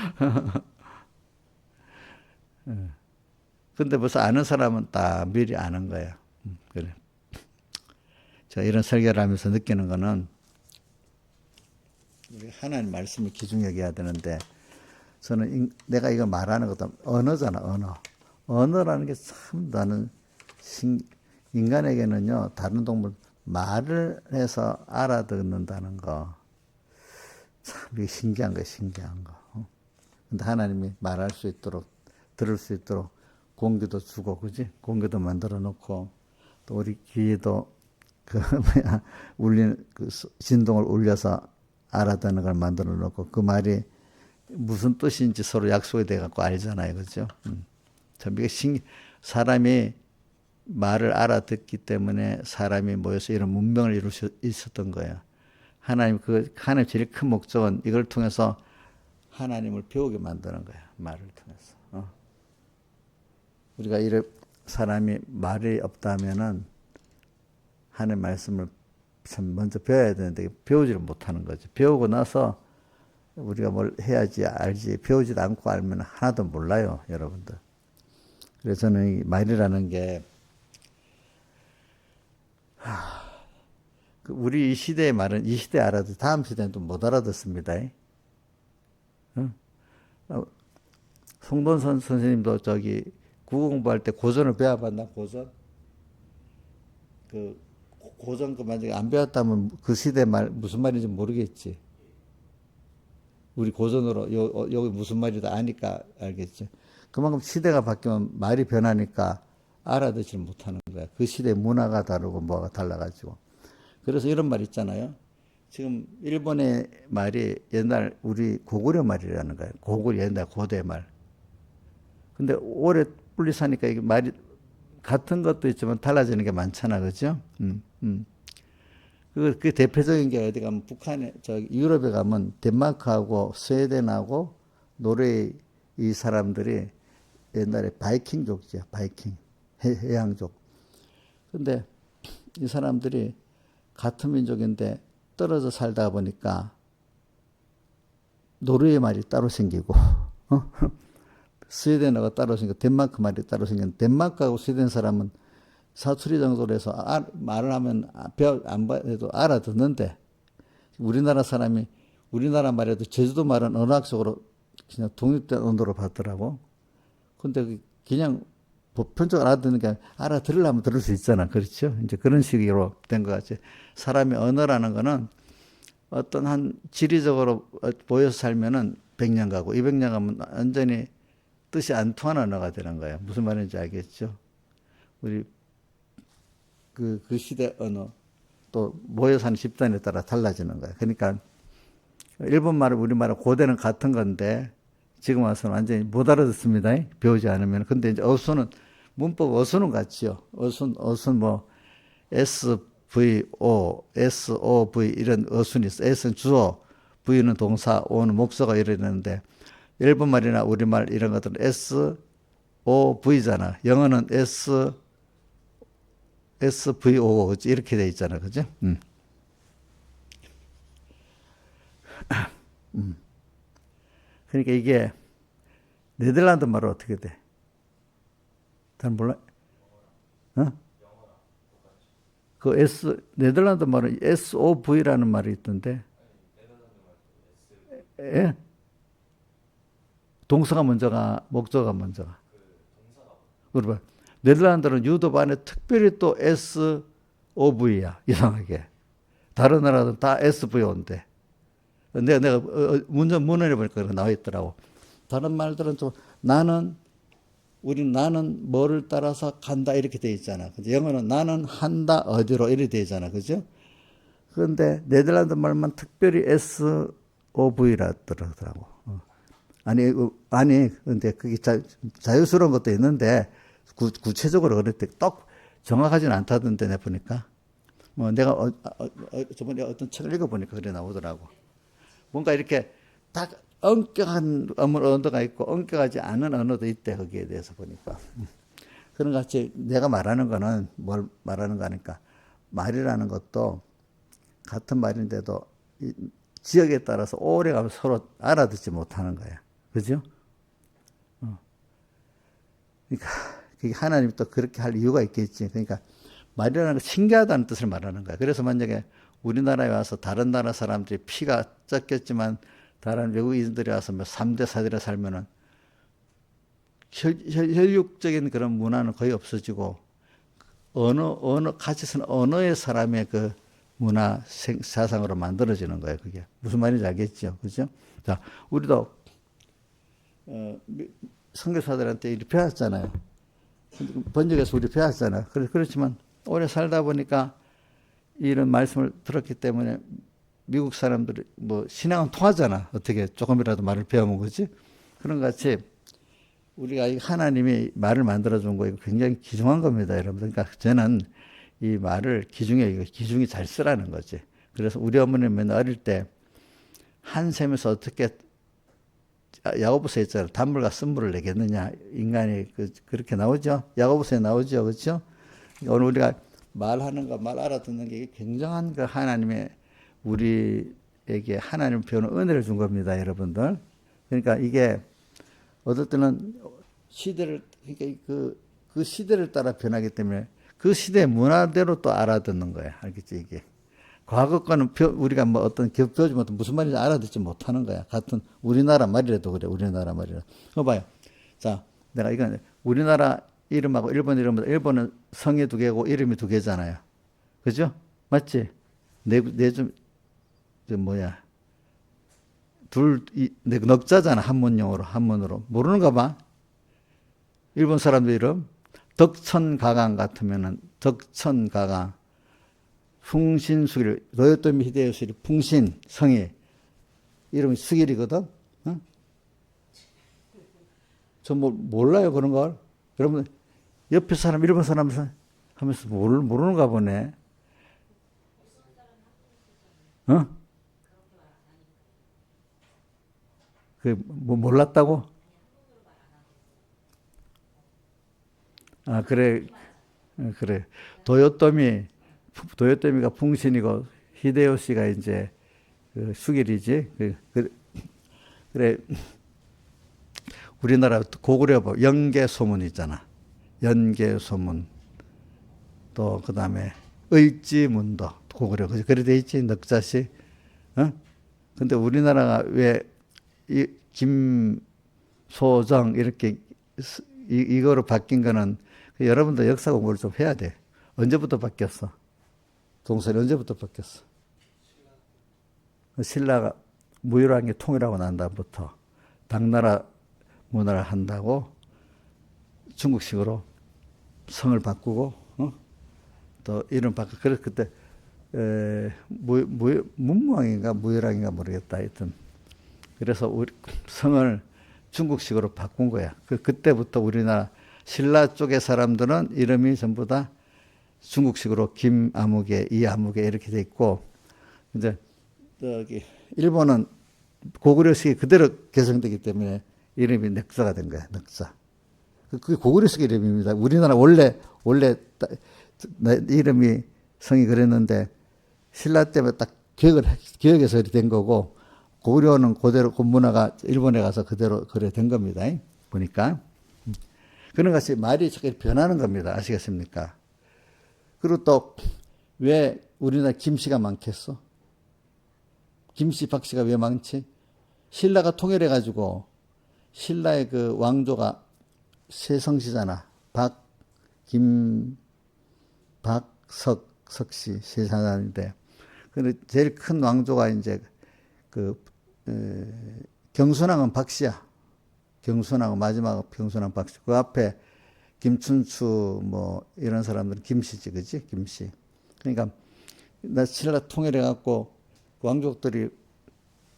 근데 벌써 아는 사람은 다 미리 아는 거야. 그래. 자, 이런 설교를 하면서 느끼는 거는 우리 하나님 말씀을 기준 여겨야 되는데 저는 내가 이거 말하는 것도 언어잖아, 언어. 언어라는 게 참 나는 인간에게는요, 다른 동물 말을 해서 알아듣는다는 거. 참 이게 신기한 거야, 신기한 거. 근데 하나님이 말할 수 있도록, 들을 수 있도록 공기도 주고, 그지? 공기도 만들어 놓고, 또 우리 귀에도 울리는, 진동을 울려서 알아듣는 걸 만들어 놓고, 그 말이 무슨 뜻인지 서로 약속이 돼갖고 알잖아요. 그죠? 참 이게 사람이 말을 알아듣기 때문에 사람이 모여서 이런 문명을 이룰 수 있었던 거예요. 하나님 제일 큰 목적은 이걸 통해서 하나님을 배우게 만드는 거예요. 말을 통해서. 우리가 사람이 말이 없다면은 하나님 말씀을 참 먼저 배워야 되는데 배우지를 못하는 거죠. 배우고 나서 우리가 뭘 해야지 알지 배우지도 않고 알면 하나도 몰라요, 여러분들. 그래서 저는 이 말이라는 게 우리 이 시대의 말은 이 시대에 알아도 다음 시대는 또 못 알아듣습니다. 송돈선 선생님도 저기 국어 공부할 때 고전을 배워봤나? 고전? 고전 만약에 안 배웠다면 그 시대 말 무슨 말인지 모르겠지. 우리 고전으로 여기 무슨 말이다 아니까 알겠지. 그만큼 시대가 바뀌면 말이 변하니까 알아듣지를 못하는 거야. 그 시대의 문화가 다르고 뭐가 달라가지고. 그래서 이런 말 있잖아요. 지금 일본의 말이 옛날 우리 고구려 말이라는 거예요. 고구려 옛날 고대 말. 근데 오래 분리 사니까 이게 말이 같은 것도 있지만 달라지는 게 많잖아, 그죠? 그 대표적인 게 어디 가면 북한에, 유럽에 가면 덴마크하고 스웨덴하고 노르웨이 이 사람들이 옛날에 바이킹족이죠, 바이킹. 해양족. 근데 이 사람들이 같은 민족인데 떨어져 살다 보니까 노르웨이 말이 따로 생기고, 스웨덴어가 따로 생기고, 덴마크 말이 따로 생겼는데, 덴마크하고 스웨덴 사람은 사투리 정도로 해서 말을 하면 안 해도 알아듣는데, 우리나라 사람이 우리나라 말에도 제주도 말은 언어학적으로 그냥 독립된 언어로 받더라고. 근데 그냥 보편적으로 알아듣는 게 알아들으려면 들을 수 있잖아. 그렇죠? 이제 그런 식으로 된 것 같지. 사람의 언어라는 거는 어떤 한 지리적으로 모여서 살면은 100년 가고 200년 가면 완전히 뜻이 안 통하는 언어가 되는 거예요. 무슨 말인지 알겠죠? 우리 그 시대 언어 또 모여 사는 집단에 따라 달라지는 거예요. 그러니까 일본 말을 우리 말하고 고대는 같은 건데 지금 와서는 완전히 못 알아듣습니다. 배우지 않으면. 근데 이제 어순은 문법 어순은 같지요. 어순 뭐 SVO, SOV 이런 어순이 있어. S는 주어, V는 동사, O는 목사가 이러는데 일본 말이나 우리 말 이런 것들은 SOV잖아. 영어는 SVO 이렇게 돼 있잖아. 그죠? 그러니까 이게 네덜란드 말은 어떻게 돼? 잘 몰라. 어? 그 네덜란드 말은 SOV라는 말이 있던데. 예? 동사가 먼저가, 목적어가 먼저가. 그러면 네덜란드는 유도반에 특별히 또 SOV야. 이상하게. 다른 나라는 다 SV 온대. 내가 문헌에 보니까 나와 있더라고. 다른 말들은 좀 나는 뭐를 따라서 간다 이렇게 돼 있잖아. 영어는 나는 한다 어디로 이렇게 돼 있잖아. 그죠? 그런데 네덜란드 말만 특별히 SOV라 더라고. 아니, 근데 그게 자유스러운 것도 있는데 구체적으로 그렇게 딱 정확하지는 않다던데 내 보니까. 뭐 내가 저번에 어떤 책을 읽어보니까 그래 나오더라고. 뭔가 이렇게 딱 엄격한 언어가 있고 엄격하지 않은 언어도 있대. 거기에 대해서 보니까. 그런 같이 내가 말하는 거는 뭘 말하는 거니까 말이라는 것도 같은 말인데도 지역에 따라서 오래가면 서로 알아듣지 못하는 거야. 그죠? 그러니까 하나님이 또 그렇게 할 이유가 있겠지. 그러니까 말이라는 건 신기하다는 뜻을 말하는 거야. 그래서 만약에 우리나라에 와서 다른 나라 사람들이 피가 섞였지만 다른 외국인들이 와서 뭐 3대 4대를 살면은 혈육적인 그런 문화는 거의 없어지고 같이 쓰는 언어의 사람의 그 문화 사상으로 만들어지는 거예요. 그게 무슨 말인지 알겠죠, 그죠? 자, 우리도 선교사들한테 이렇게 배웠잖아요. 번역해서 우리 배웠잖아요. 그렇지만 오래 살다 보니까 이런 말씀을 들었기 때문에 미국 사람들이 뭐 신앙은 통하잖아. 어떻게 조금이라도 말을 배우면 그지? 그런 것 같이 우리가 하나님이 말을 만들어준 거 이거 굉장히 귀중한 겁니다, 여러분. 그러니까 저는 이 말을 기중이 잘 쓰라는 거지. 그래서 우리 어머니는 맨날 어릴 때 한샘에서 어떻게 야고보서에 있잖아요. 단물과 쓴물을 내겠느냐. 인간이 그렇게 나오죠. 야고보서에 나오죠. 그렇죠? 오늘 우리가 말하는 거, 말 알아듣는 게 굉장한 그 하나님의 우리에게 하나님 배우는 은혜를 준 겁니다, 여러분들. 그러니까 이게 어떨 때는 그러니까 그 시대를 따라 변하기 때문에 그 시대의 문화대로 또 알아듣는 거야. 알겠지, 이게. 과거 거는 우리가 뭐 어떤 배워주면 무슨 말인지 알아듣지 못하는 거야. 같은 우리나라 말이라도 그래, 우리나라 말이라. 봐요. 자, 내가 이건 우리나라 이름하고 일본 이름보다 일본은 성이 2개고 이름이 2개잖아요. 그죠? 맞지? 넉자잖아. 한문으로. 모르는가 봐. 일본 사람들 이름. 덕천가강 같으면은, 덕천가강. 풍신수길, 도요토미 히데요시 풍신, 성이. 이름이 수길이거든? 어? 저 몰라요, 그런 걸. 여러분, 옆에 사람, 일본 사람 하면서 모르는가 보네. 어? 몰랐다고? 아, 그래. 그래. 도요토미가 풍신이고, 히데요시가 이제, 수길이지. 그래. 우리나라 고구려법, 연개소문 있잖아. 연개소문. 또, 그 다음에, 의지문도. 고구려. 그래 돼 있지, 넉자시. 어? 근데 우리나라가 왜, 김소정, 이렇게, 이거로 바뀐 거는, 여러분도 역사 공부를 좀 해야 돼. 언제부터 바뀌었어? 동선이 언제부터 바뀌었어? 신라가 무열왕이 통일하고 난 다음부터 당나라 문화를 한다고 중국식으로 성을 바꾸고, 또 이름 바꾸고, 그래서 그때, 문무왕인가 무열왕인가 모르겠다. 하여튼. 그래서 우리 성을 중국식으로 바꾼 거야. 그때부터 우리나라 신라 쪽의 사람들은 이름이 전부 다 중국식으로 김아무개, 이아무개 이렇게 돼 있고, 이제 일본은 고구려식이 그대로 개성되기 때문에 이름이 넉자가 된 거야. 넉자. 그게 고구려식 이름입니다. 우리나라 원래 이름이 성이 그랬는데 신라 때문에 딱 기억해서 이렇게 된 거고, 고구려는 그대로 그 문화가 일본에 가서 그대로 그래 된 겁니다. 보니까. 그런 것이 말이 변하는 겁니다. 아시겠습니까? 그리고 또 왜 우리나라 김씨가 많겠어? 김씨, 박씨가 왜 많지? 신라가 통일해가지고 신라의 그 왕조가 세 성씨잖아. 박, 김, 박, 석씨 세 사람인데, 근데 제일 큰 왕조가 이제 그 경순왕은 박씨야. 경순왕은 마지막 경순왕 박씨. 그 앞에 김춘추 뭐 이런 사람들은 김씨지, 그지? 김씨. 그러니까 나 신라 통일해갖고 왕족들이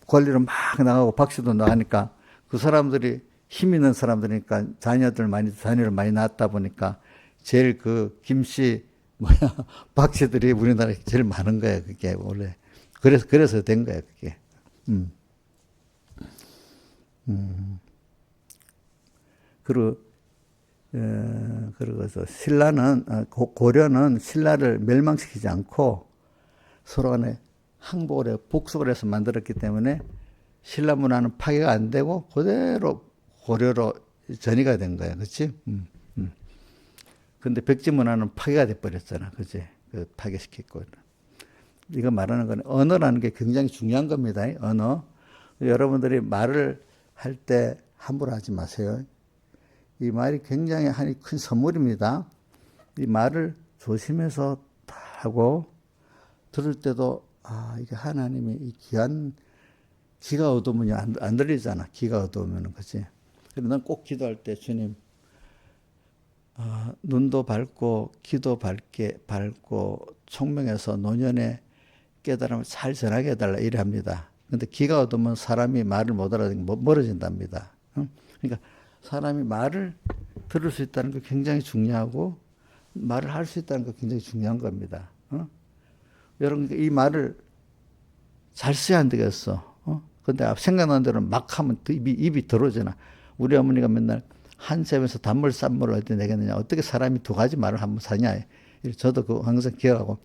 권리로 막 나가고 박씨도 나가니까 그 사람들이 힘 있는 사람들이니까 자녀를 많이 낳았다 보니까 제일 그 김씨 박씨들이 우리나라에 제일 많은 거야, 그게 원래. 그래서 된 거야, 그게. 그러고서 고려는 신라를 멸망시키지 않고 서로 간에 항복을 해, 복속을 해서 만들었기 때문에 신라 문화는 파괴가 안 되고 그대로 고려로 전이가 된 거야. 그치? 근데 백제 문화는 파괴가 돼버렸잖아. 그치? 그 파괴시켰고. 이거 말하는 건 언어라는 게 굉장히 중요한 겁니다. 언어. 여러분들이 말을 할 때 함부로 하지 마세요. 이 말이 굉장히 큰 선물입니다. 이 말을 조심해서 다 하고 들을 때도 이게 하나님의 이 귀한 귀가 어두우면 안 들리잖아. 귀가 어두우면 그치? 그래서 난 꼭 기도할 때 주님 눈도 밝고 귀도 밝고 총명해서 노년에 깨달음을 잘 전하게 해달라 이래 합니다. 근데 귀가 어두우면 사람이 말을 못 알아듣고 멀어진답니다. 그러니까 사람이 말을 들을 수 있다는 거 굉장히 중요하고 말을 할 수 있다는 거 굉장히 중요한 겁니다. 여러분 이 말을 잘 써야 안 되겠어. 근데 생각나는 대로 막 하면 입이 더러워지나. 우리 어머니가 맨날 한 셈에서 단물 싼물을 어떻게 내겠느냐. 어떻게 사람이 두 가지 말을 한번 사냐. 저도 그거 항상 기억하고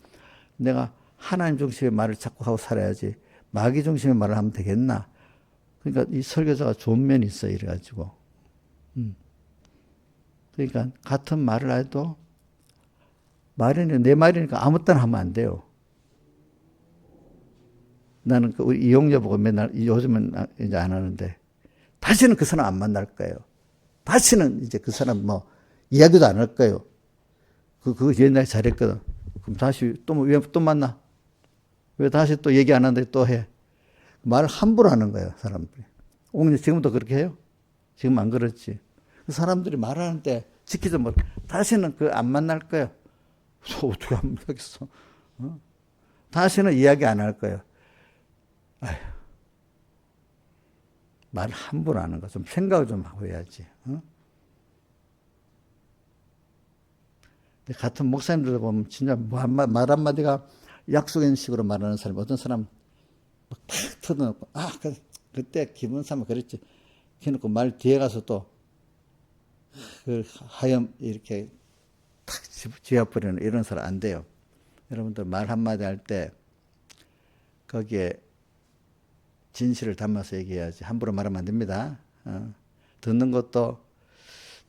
내가 하나님 중심의 말을 자꾸 하고 살아야지 마귀 중심의 말을 하면 되겠나. 그러니까 이 설교자가 좋은 면이 있어 이래가지고. 그러니까 같은 말을 해도 내 말이니까 아무 때나 하면 안 돼요. 나는 우리 이용녀 보고 맨날 요즘은 이제 안 하는데 다시는 그 사람 안 만날 거예요. 다시는 이제 그 사람 뭐 이야기도 안 할 거예요. 그거 옛날에 잘했거든. 그럼 다시 왜 또 만나? 왜 다시 또 얘기 안 하는데 또 해? 말을 함부로 하는 거예요, 사람들이. 옹녀 지금도 그렇게 해요? 지금 안 그렇지. 그 사람들이 말하는 때 지키지 못. 다시는 안 만날 거예요. 어떻게 안 만나겠어? 다시는 이야기 안 할 거예요. 아휴, 말을 함부로 하는 거 좀 생각을 좀 하고 해야지. 같은 목사님들 보면 진짜 말 한마디가 약속인 식으로 말하는 사람, 어떤 사람 탁 터놓고 그때 기분 삼아 그랬지. 해놓고 말 뒤에 가서 또 하염 이렇게 탁 지어버리는 이런 사람 안 돼요. 여러분들 말 한마디 할 때 거기에 진실을 담아서 얘기해야지. 함부로 말하면 안 됩니다. 듣는 것도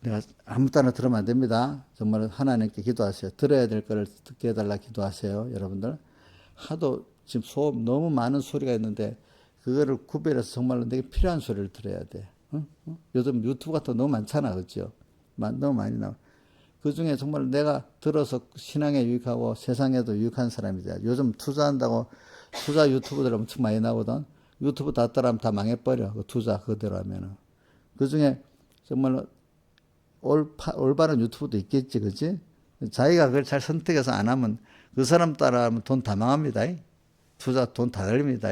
내가 아무 때나 들으면 안 됩니다. 정말 하나님께 기도하세요. 들어야 될 거를 듣게 해달라 기도하세요. 여러분들. 하도 지금 소음 너무 많은 소리가 있는데 그거를 구별해서 정말로 내게 필요한 소리를 들어야 돼. 요즘 유튜브 같은 거 너무 많잖아. 그렇죠? 너무 많이 나와. 그 중에 정말 내가 들어서 신앙에 유익하고 세상에도 유익한 사람이 돼야. 요즘 투자한다고 투자 유튜브들 엄청 많이 나오거든. 유튜브 다 따라하면 다 망해버려. 그 투자 그대로 하면은. 그 중에 정말로 올바른 유튜브도 있겠지, 그치? 자기가 그걸 잘 선택해서 안 하면 그 사람 따라하면 돈 다 망합니다. 투자 돈 다 들립니다.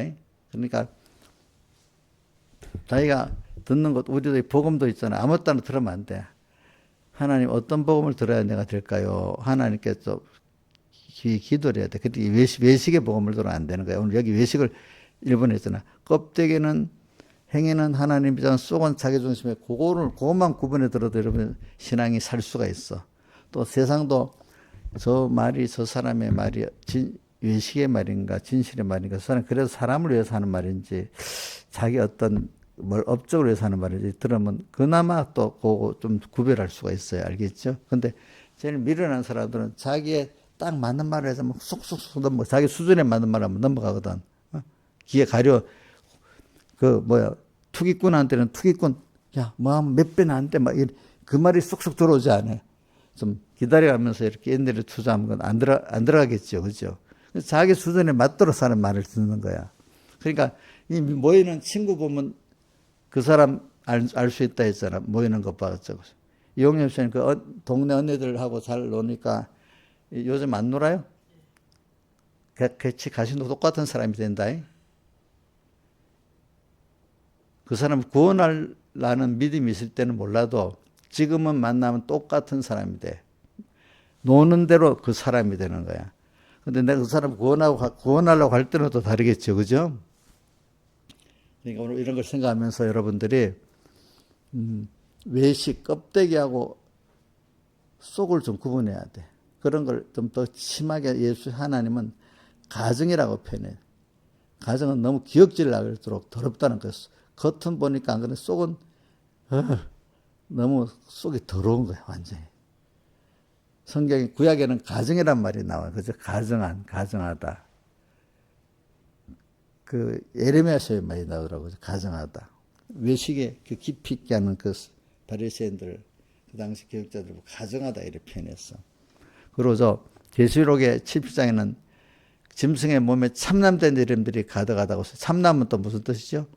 그러니까 자기가 듣는 것, 우리도 복음도 있잖아. 아무 때나 들으면 안 돼. 하나님 어떤 복음을 들어야 내가 될까요? 하나님께 또 기도를 해야 돼. 그때 외식의 복음을 들으면 안 되는 거야. 오늘 여기 외식을 일본에 했잖아. 껍데기는 행위는 하나님이잖아. 속은 자기중심에 그것만 구분해 들어도 여러분 신앙이 살 수가 있어. 또 세상도 저 사람의 말이 외식의 말인가 진실의 말인가 그 사람 그래서 사람을 위해서 하는 말인지 자기 어떤 업적을 위해서 하는 말인지 들으면 그나마 또 그거 좀 구별할 수가 있어요. 알겠죠? 근데 제일 미련한 사람들은 자기의 딱 맞는 말을 해서 막 쏙쏙쏙 넘어 자기 수준에 맞는 말 하면 넘어가거든. 귀에 가려 투기꾼한테는 투기꾼 야 뭐 하면 몇 배는 안 돼 막 그 말이 쏙쏙 들어오지 않아요. 좀 기다려가면서 이렇게 옛날에 투자하면 건 안 들어가겠죠, 그죠? 자기 수준에 맞도록 사는 말을 듣는 거야. 그러니까 이 모이는 친구 보면 그 사람 알 수 있다 했잖아. 모이는 것 봐가지고. 이용엽 씨는 그 동네 언니들하고 잘 노니까 요즘 안 놀아요? 같이 가시도 똑같은 사람이 된다. 그 사람 구원하려는 믿음이 있을 때는 몰라도 지금은 만나면 똑같은 사람이 돼. 노는 대로 그 사람이 되는 거야. 근데 내가 그 사람 구원하려고 할 때는 또 다르겠죠. 그죠? 그러니까 오늘 이런 걸 생각하면서 여러분들이, 외식, 껍데기하고 속을 좀 구분해야 돼. 그런 걸 좀 더 심하게 하나님은 가정이라고 표현해요. 가정은 너무 기억질 나도록 더럽다는 거예요. 겉은 보니까 안 그래. 속은, 너무 속이 더러운 거야, 완전히. 성경에 구약에는 가정이란 말이 나와요. 그죠? 가정하다. 그 예레미야서에 많이 나오더라고요. 가정하다. 외식에 그 깊이 있게 하는 그 바리새인들, 그 당시 교육자들 가정하다 이렇게 표현했어. 그리고 저 계시록의 7장에는 짐승의 몸에 참남된 이름들이 가득하다고 써요. 참남은 또 무슨 뜻이죠?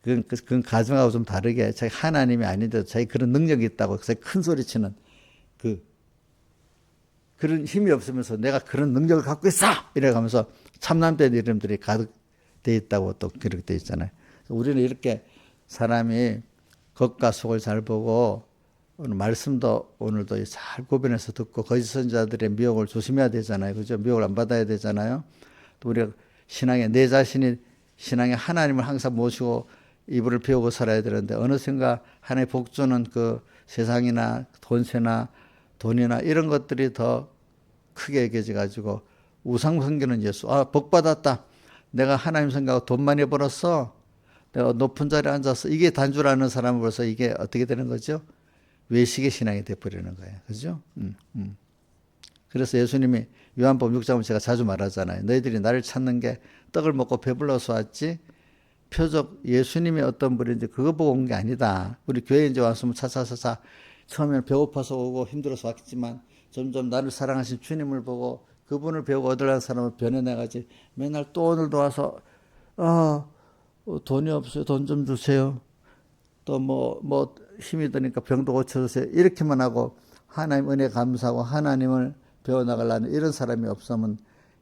그건 가정하고 좀 다르게 자기 하나님이 아닌데도 자기 그런 능력이 있다고 자기 큰 소리 치는 그런 힘이 없으면서 내가 그런 능력을 갖고 있어! 이래 가면서 참남된 이름들이 가득되어 있다고 또 그렇게 되어 있잖아요. 우리는 이렇게 사람이 겉과 속을 잘 보고 오늘 말씀도 오늘도 잘 구분해서 듣고 거짓 선지자들의 미혹을 조심해야 되잖아요. 그죠? 미혹을 안 받아야 되잖아요. 또 우리가 내 자신이 신앙의 하나님을 항상 모시고 이불을 배우고 살아야 되는데 어느샌가 하나님의 복주는 그 세상이나 돈세나 돈이나 이런 것들이 더 크게 여겨져 가지고 우상 섬기는 예수. 복 받았다. 내가 하나님 생각하고 돈 많이 벌었어. 내가 높은 자리에 앉아서 이게 단줄 아는 사람은 벌써 이게 어떻게 되는 거죠? 외식의 신앙이 돼버리는 거예요. 그죠? 그래서 예수님이 요한복음 6장을 제가 자주 말하잖아요. 너희들이 나를 찾는 게 떡을 먹고 배불러서 왔지 표적 예수님이 어떤 분인지 그거 보고 온 게 아니다. 우리 교회에 이제 왔으면 차차차차 처음에는 배고파서 오고 힘들어서 왔겠지만 점점 나를 사랑하신 주님을 보고 그분을 배우고 얻으려는 사람을 변해내가지 맨날 또 오늘도 와서 돈이 없어요. 돈 좀 주세요. 또 뭐 힘이 드니까 병도 고쳐주세요. 이렇게만 하고 하나님 은혜 감사하고 하나님을 배워나가려는 이런 사람이 없으면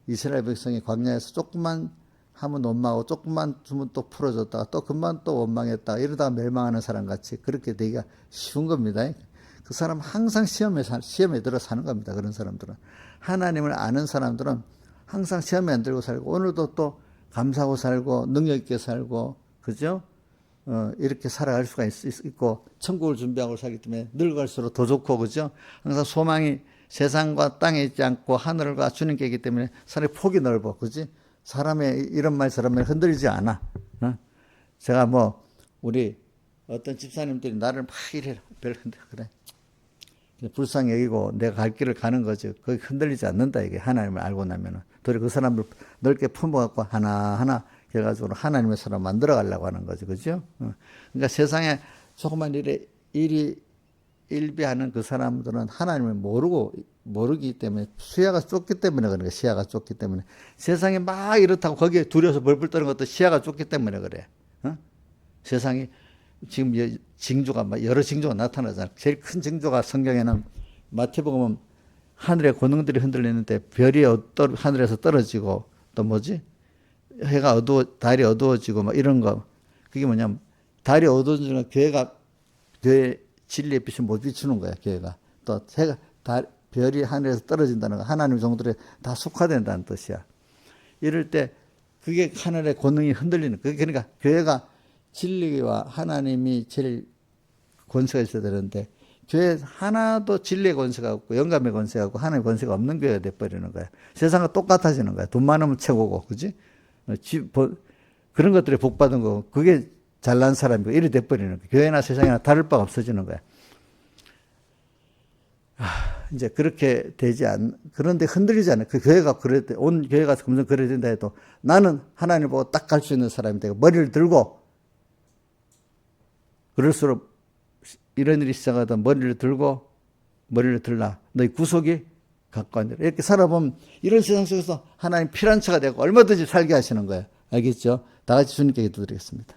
이스라엘 백성이 광야에서 조금만 하면 원망하고 조금만 주면 또 풀어줬다가 또 금방 또 원망했다가 이러다가 멸망하는 사람 같이 그렇게 되기가 쉬운 겁니다. 그 사람 항상 시험에 들어 사는 겁니다. 그런 사람들은. 하나님을 아는 사람들은 항상 시험에 안 들고 살고 오늘도 또 감사하고 살고 능력 있게 살고 그죠? 이렇게 살아갈 수가 있고 천국을 준비하고 살기 때문에 늙을수록 더 좋고 그죠? 항상 소망이 세상과 땅에 있지 않고 하늘과 주님께 있기 때문에 사람의 폭이 넓어 그지? 사람의 이런 말 저런 말 흔들리지 않아. 제가 우리 어떤 집사님들이 나를 막 이래 별 그래 불쌍히 여기고 내가 갈 길을 가는 거지. 거기 흔들리지 않는다 이게 하나님을 알고 나면은. 도리어 그 사람을 넓게 품어갖고 하나하나 해가지고 하나님의 사람 만들어 가려고 하는 거지. 그죠? 그러니까 세상에 조그만 일이 일비하는 그 사람들은 하나님을 모르기 때문에 시야가 좁기 때문에 그런 거야. 시야가 좁기 때문에. 세상에 막 이렇다고 거기에 두려워서 벌벌 떠는 것도 시야가 좁기 때문에 그래. 세상이 지금 징조가 여러 징조가 나타나잖아. 제일 큰 징조가 성경에는 마태복음은 하늘의 권능들이 흔들리는데 별이 하늘에서 떨어지고 또 해가 달이 어두워지고 이런 거. 그게 뭐냐면 달이 어두워지는 교회 진리의 빛을 못 비추는 거야. 교회가. 또 별이 하늘에서 떨어진다는 거. 하나님 종들에 다 속화된다는 뜻이야. 이럴 때 그게 하늘의 권능이 흔들리는 거야. 그러니까 교회가 진리와 하나님이 제일 권세가 있어야 되는데 교회 하나도 진리의 권세가 없고 영감의 권세가 없고 하나님의 권세가 없는 교회가 돼버리는 거야. 세상과 똑같아지는 거야. 돈 많으면 최고고 그지? 그런 것들이 복 받은 거고 그게 잘난 사람이고 이래 돼버리는 거야. 교회나 세상이나 다를 바가 없어지는 거야. 이제 그렇게 되지 그런데 흔들리지 않아요. 그 교회가 그랬대. 온 교회가 금방 그래야 된다 해도 나는 하나님 보고 딱 갈 수 있는 사람이 되고 머리를 들고 그럴수록 이런 일이 시작하다 머리를 들고 머리를 들라. 너희 구속이 가까운 데로. 이렇게 살아보면 이런 세상 속에서 하나님 피난처가 되고 얼마든지 살게 하시는 거예요. 알겠죠? 다 같이 주님께 기도드리겠습니다.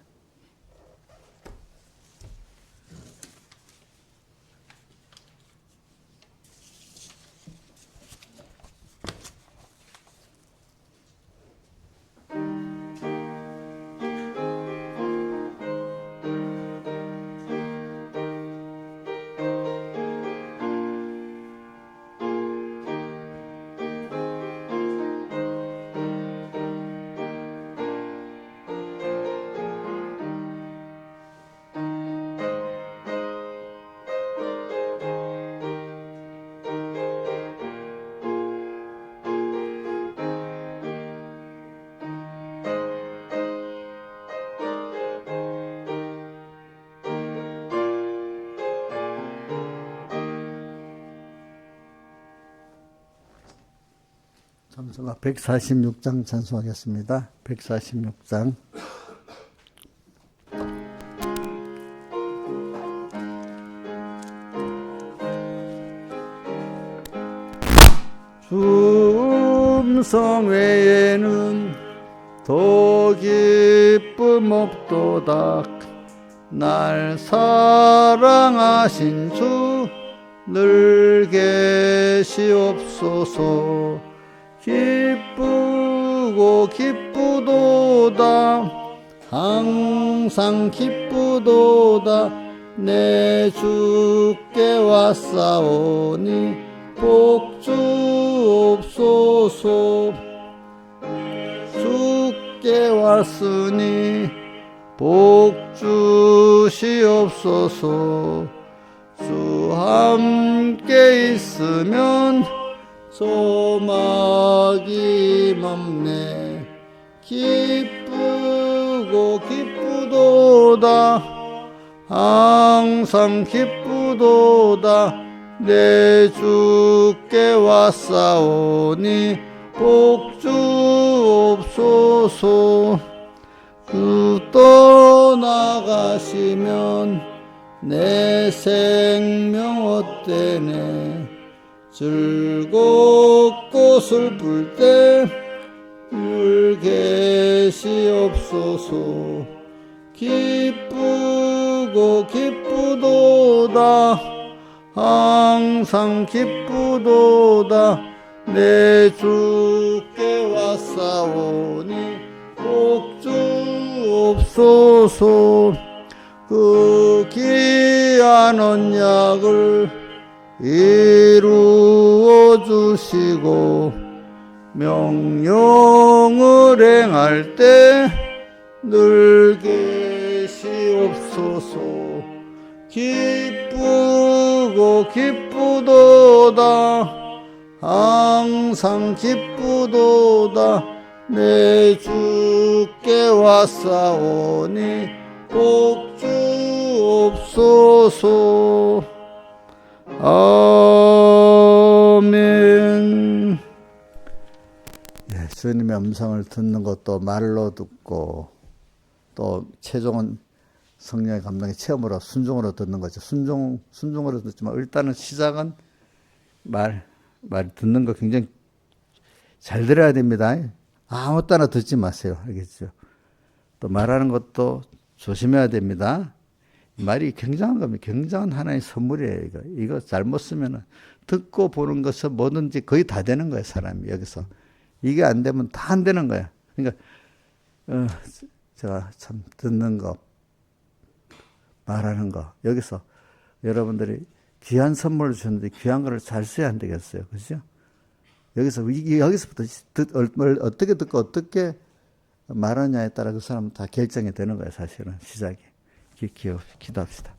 찬송가 146장 찬송하겠습니다. 146장. 주 음성 외에는 더 기쁨 없도다. 날 사랑하신 주 늘 계시옵소서. 기쁘고 기쁘도다. 항상 기쁘도다. 내 주께 왔사오니 복 주옵소서. 주께 왔으니 복 주시옵소서. 주 함께 있으면 소망이 없네. 기쁘고 기쁘도다. 항상 기쁘도다. 내 주께 왔사오니 복 주옵소서. 그 떠나가시면 내 생명 어때네. 즐겁고 슬플 때 늘 계시옵소서. 기쁘고 기쁘도다. 항상 기쁘도다. 내 주께 왔사오니 복 주옵소서. 그 귀한 언약을 이루어 주시고 명령을 행할 때 늘 계시옵소서. 기쁘고 기쁘도다. 항상 기쁘도다. 내 주께 왔사오니 복 주옵소서. 아멘. 예, 주님의 음성을 듣는 것도 말로 듣고 또 최종은 성령의 감동의 체험으로 순종으로 듣는 거죠. 순종으로 듣지만 일단은 시작은 말 듣는 거 굉장히 잘 들어야 됩니다. 아무 때나 듣지 마세요. 알겠죠? 또 말하는 것도 조심해야 됩니다. 말이 굉장한 겁니다. 굉장한 하나의 선물이에요. 이거 잘못 쓰면은 듣고 보는 것은 뭐든지 거의 다 되는 거예요. 사람이 여기서 이게 안 되면 다 안 되는 거야. 그러니까 제가 참 듣는 거, 말하는 거 여기서 여러분들이 귀한 선물을 주는데 귀한 거를 잘 써야 안 되겠어요, 그렇죠? 여기서부터 어떻게 듣고 어떻게 말하냐에 따라 그 사람은 다 결정이 되는 거예요. 사실은 시작이. 기도합시다.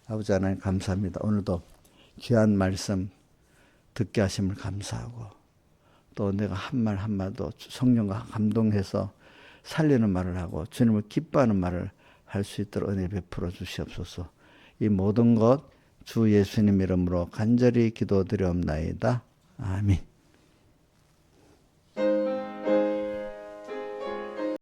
아버지 하나님 감사합니다. 오늘도 귀한 말씀 듣게 하심을 감사하고 또 내가 한 말 한마디도 성령과 감동해서 살리는 말을 하고 주님을 기뻐하는 말을 할 수 있도록 은혜 베풀어 주시옵소서. 이 모든 것 주 예수님 이름으로 간절히 기도드리옵나이다. 아멘.